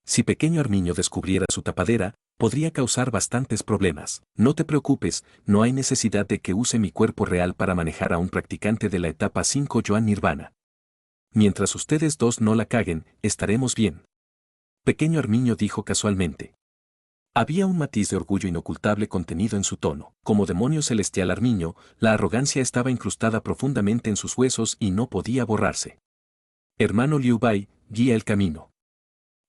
Si Pequeño Armiño descubriera su tapadera, podría causar bastantes problemas. No te preocupes, no hay necesidad de que use mi cuerpo real para manejar a un practicante de la etapa 5 Yuan Nirvana. Mientras ustedes dos no la caguen, estaremos bien. Pequeño Armiño dijo casualmente. Había un matiz de orgullo inocultable contenido en su tono. Como demonio celestial Armiño, la arrogancia estaba incrustada profundamente en sus huesos y no podía borrarse. Hermano Liu Bai, guía el camino.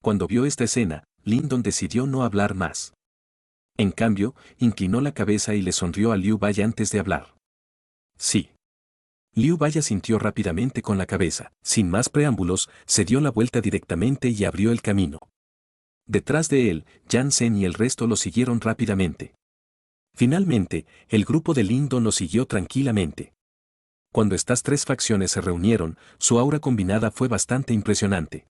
Cuando vio esta escena, Lin Don decidió no hablar más. En cambio, inclinó la cabeza y le sonrió a Liu Bai antes de hablar. Sí. Liu Bai asintió rápidamente con la cabeza. Sin más preámbulos, se dio la vuelta directamente y abrió el camino. Detrás de él, Yan Zhen y el resto lo siguieron rápidamente. Finalmente, el grupo de Lin Don lo siguió tranquilamente. Cuando estas 3 facciones se reunieron, su aura combinada fue bastante impresionante.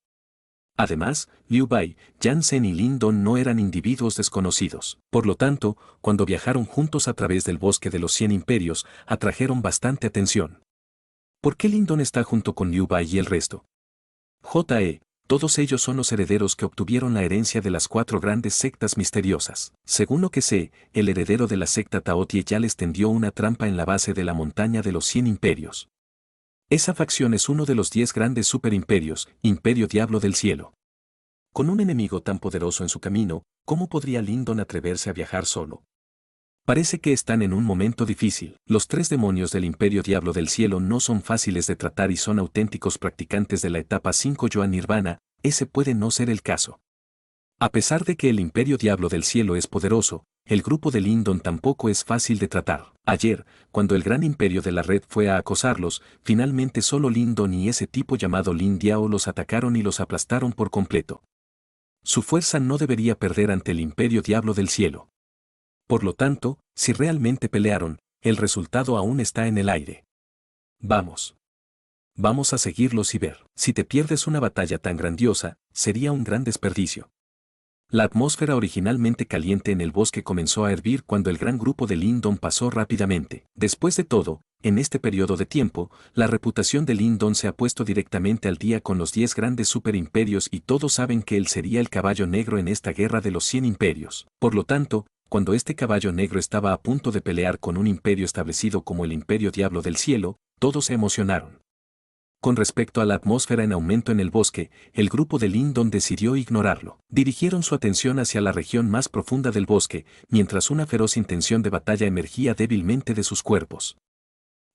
Además, Liu Bai, Yan Zhen y Lin Don no eran individuos desconocidos. Por lo tanto, cuando viajaron juntos a través del bosque de los 100 imperios, atrajeron bastante atención. ¿Por qué Lin Don está junto con Liu Bai y el resto? Todos ellos son los herederos que obtuvieron la herencia de las 4 grandes sectas misteriosas. Según lo que sé, el heredero de la secta Taotie ya les tendió una trampa en la base de la montaña de los 100 imperios. Esa facción es uno de los 10 grandes superimperios, Imperio Diablo del Cielo. Con un enemigo tan poderoso en su camino, ¿cómo podría Lindon atreverse a viajar solo? Parece que están en un momento difícil. Los 3 demonios del Imperio Diablo del Cielo no son fáciles de tratar y son auténticos practicantes de la etapa 5 Yoan Nirvana. Ese puede no ser el caso. A pesar de que el Imperio Diablo del Cielo es poderoso, el grupo de Lindon tampoco es fácil de tratar. Ayer, cuando el gran imperio de la red fue a acosarlos, finalmente solo Lindon y ese tipo llamado Lin Diao los atacaron y los aplastaron por completo. Su fuerza no debería perder ante el Imperio Diablo del Cielo. Por lo tanto, si realmente pelearon, el resultado aún está en el aire. Vamos. Vamos a seguirlos y ver. Si te pierdes una batalla tan grandiosa, sería un gran desperdicio. La atmósfera originalmente caliente en el bosque comenzó a hervir cuando el gran grupo de Lindon pasó rápidamente. Después de todo, en este periodo de tiempo, la reputación de Lindon se ha puesto directamente al día con los 10 grandes superimperios y todos saben que él sería el caballo negro en esta guerra de los 100 imperios. Por lo tanto, cuando este caballo negro estaba a punto de pelear con un imperio establecido como el Imperio Diablo del Cielo, todos se emocionaron. Con respecto a la atmósfera en aumento en el bosque, el grupo de Lindon decidió ignorarlo. Dirigieron su atención hacia la región más profunda del bosque, mientras una feroz intención de batalla emergía débilmente de sus cuerpos.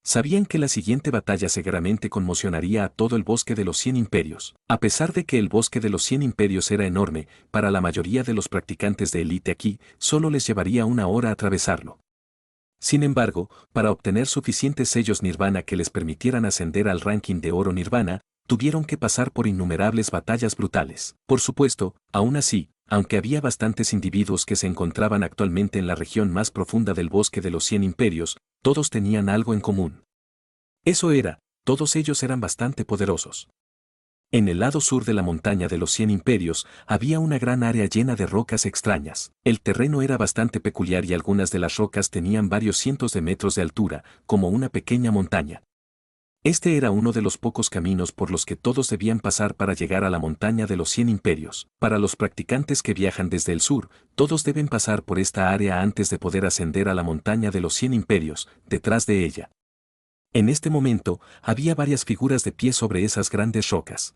Sabían que la siguiente batalla seguramente conmocionaría a todo el bosque de los 100 imperios. A pesar de que el bosque de los 100 imperios era enorme, para la mayoría de los practicantes de élite aquí, solo les llevaría una hora atravesarlo. Sin embargo, para obtener suficientes sellos Nirvana que les permitieran ascender al ranking de oro Nirvana, tuvieron que pasar por innumerables batallas brutales. Por supuesto, aún así, aunque había bastantes individuos que se encontraban actualmente en la región más profunda del bosque de los 100 imperios, todos tenían algo en común. Eso era, todos ellos eran bastante poderosos. En el lado sur de la montaña de los 100 imperios, había una gran área llena de rocas extrañas. El terreno era bastante peculiar y algunas de las rocas tenían varios cientos de metros de altura, como una pequeña montaña. Este era uno de los pocos caminos por los que todos debían pasar para llegar a la montaña de los 100 imperios. Para los practicantes que viajan desde el sur, todos deben pasar por esta área antes de poder ascender a la montaña de los 100 imperios, detrás de ella. En este momento, había varias figuras de pie sobre esas grandes rocas.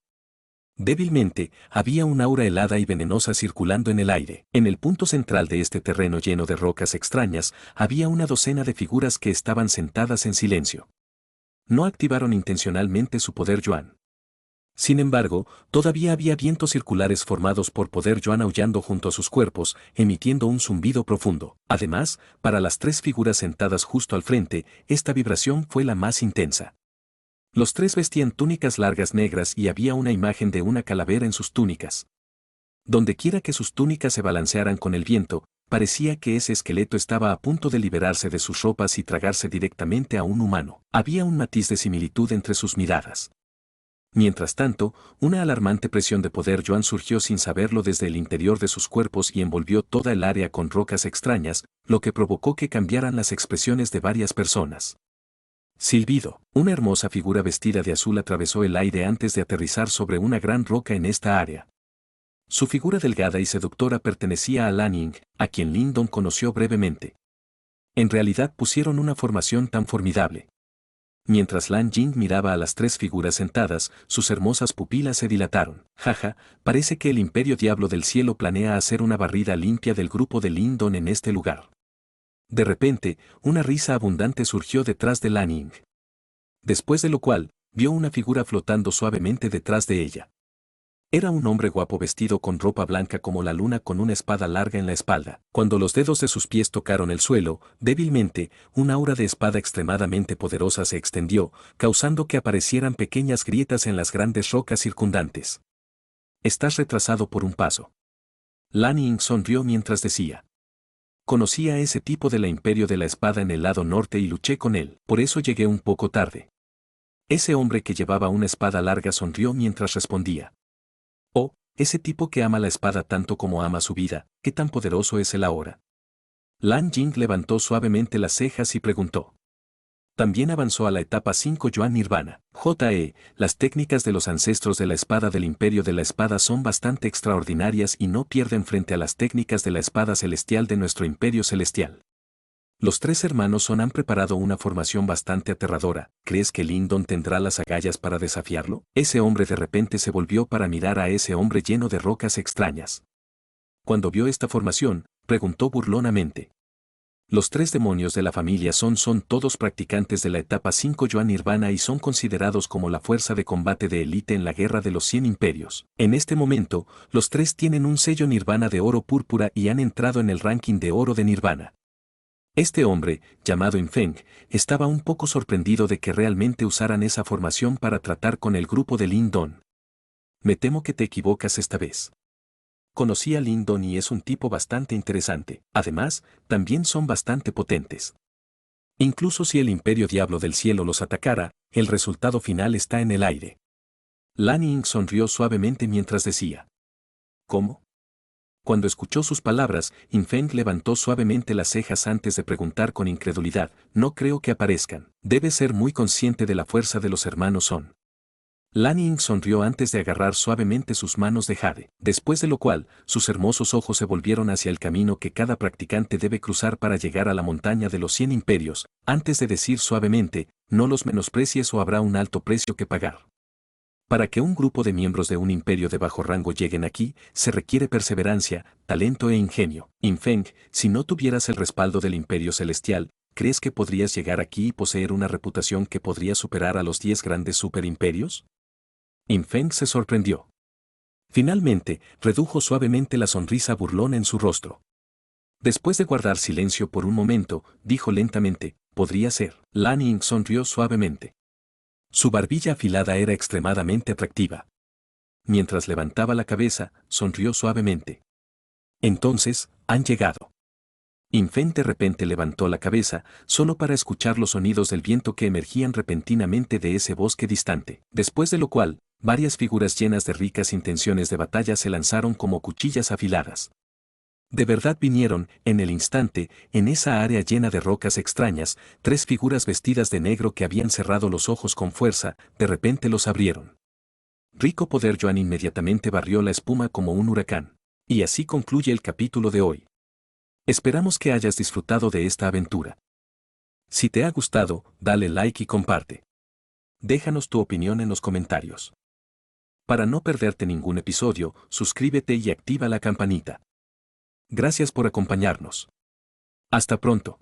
Débilmente, había un aura helada y venenosa circulando en el aire. En el punto central de este terreno lleno de rocas extrañas, había una docena de figuras que estaban sentadas en silencio. No activaron intencionalmente su poder Yuan. Sin embargo, todavía había vientos circulares formados por poder Yuan aullando junto a sus cuerpos, emitiendo un zumbido profundo. Además, para las 3 figuras sentadas justo al frente, esta vibración fue la más intensa. Los 3 vestían túnicas largas negras y había una imagen de una calavera en sus túnicas. Dondequiera que sus túnicas se balancearan con el viento, parecía que ese esqueleto estaba a punto de liberarse de sus ropas y tragarse directamente a un humano. Había un matiz de similitud entre sus miradas. Mientras tanto, una alarmante presión de poder Yuan surgió sin saberlo desde el interior de sus cuerpos y envolvió toda el área con rocas extrañas, lo que provocó que cambiaran las expresiones de varias personas. Silbido. Una hermosa figura vestida de azul atravesó el aire antes de aterrizar sobre una gran roca en esta área. Su figura delgada y seductora pertenecía a Lan Ying, a quien Lindon conoció brevemente. En realidad pusieron una formación tan formidable. Mientras Lan Ying miraba a las 3 figuras sentadas, sus hermosas pupilas se dilataron. Jaja, parece que el Imperio Diablo del Cielo planea hacer una barrida limpia del grupo de Lindon en este lugar. De repente, una risa abundante surgió detrás de Lan Ying. Después de lo cual, vio una figura flotando suavemente detrás de ella. Era un hombre guapo vestido con ropa blanca como la luna con una espada larga en la espalda. Cuando los dedos de sus pies tocaron el suelo, débilmente, un aura de espada extremadamente poderosa se extendió, causando que aparecieran pequeñas grietas en las grandes rocas circundantes. Estás retrasado por un paso. Lan Ying sonrió mientras decía. Conocí a ese tipo de la Imperio de la Espada en el lado norte y luché con él, por eso llegué un poco tarde. Ese hombre que llevaba una espada larga sonrió mientras respondía. Oh, ese tipo que ama la espada tanto como ama su vida, ¿qué tan poderoso es él ahora? Lan Ying levantó suavemente las cejas y preguntó. También avanzó a la etapa 5 Yuan Nirvana. Las técnicas de los ancestros de la espada del Imperio de la Espada son bastante extraordinarias y no pierden frente a las técnicas de la espada celestial de nuestro Imperio Celestial. Los tres hermanos Son han preparado una formación bastante aterradora. ¿Crees que Lindon tendrá las agallas para desafiarlo? Ese hombre de repente se volvió para mirar a ese hombre lleno de rocas extrañas. Cuando vio esta formación, preguntó burlonamente. Los tres demonios de la familia son todos practicantes de la etapa 5 Yuan Nirvana y son considerados como la fuerza de combate de élite en la guerra de los 100 imperios. En este momento, los tres tienen un sello Nirvana de oro púrpura y han entrado en el ranking de oro de Nirvana. Este hombre, llamado Infeng, estaba un poco sorprendido de que realmente usaran esa formación para tratar con el grupo de Lindon. Me temo que te equivocas esta vez. Conocí a Lindon y es un tipo bastante interesante. Además, también son bastante potentes. Incluso si el Imperio Diablo del Cielo los atacara, el resultado final está en el aire. Lan Ying sonrió suavemente mientras decía. ¿Cómo? Cuando escuchó sus palabras, Infeng levantó suavemente las cejas antes de preguntar con incredulidad, no creo que aparezcan. Debe ser muy consciente de la fuerza de los hermanos Son. Lan Ying sonrió antes de agarrar suavemente sus manos de jade, después de lo cual, sus hermosos ojos se volvieron hacia el camino que cada practicante debe cruzar para llegar a la montaña de los 100 imperios, antes de decir suavemente, no los menosprecies o habrá un alto precio que pagar. Para que un grupo de miembros de un imperio de bajo rango lleguen aquí, se requiere perseverancia, talento e ingenio. Infeng, si no tuvieras el respaldo del Imperio Celestial, ¿crees que podrías llegar aquí y poseer una reputación que podría superar a los 10 grandes superimperios? Infeng se sorprendió. Finalmente, redujo suavemente la sonrisa burlona en su rostro. Después de guardar silencio por un momento, dijo lentamente, podría ser. Lan Ying sonrió suavemente. Su barbilla afilada era extremadamente atractiva. Mientras levantaba la cabeza, sonrió suavemente. Entonces, han llegado. Infeng de repente levantó la cabeza, solo para escuchar los sonidos del viento que emergían repentinamente de ese bosque distante, después de lo cual, varias figuras llenas de ricas intenciones de batalla se lanzaron como cuchillas afiladas. De verdad vinieron, en el instante, en esa área llena de rocas extrañas, tres figuras vestidas de negro que habían cerrado los ojos con fuerza, de repente los abrieron. Rico poder Yuan inmediatamente barrió la espuma como un huracán. Y así concluye el capítulo de hoy. Esperamos que hayas disfrutado de esta aventura. Si te ha gustado, dale like y comparte. Déjanos tu opinión en los comentarios. Para no perderte ningún episodio, suscríbete y activa la campanita. Gracias por acompañarnos. Hasta pronto.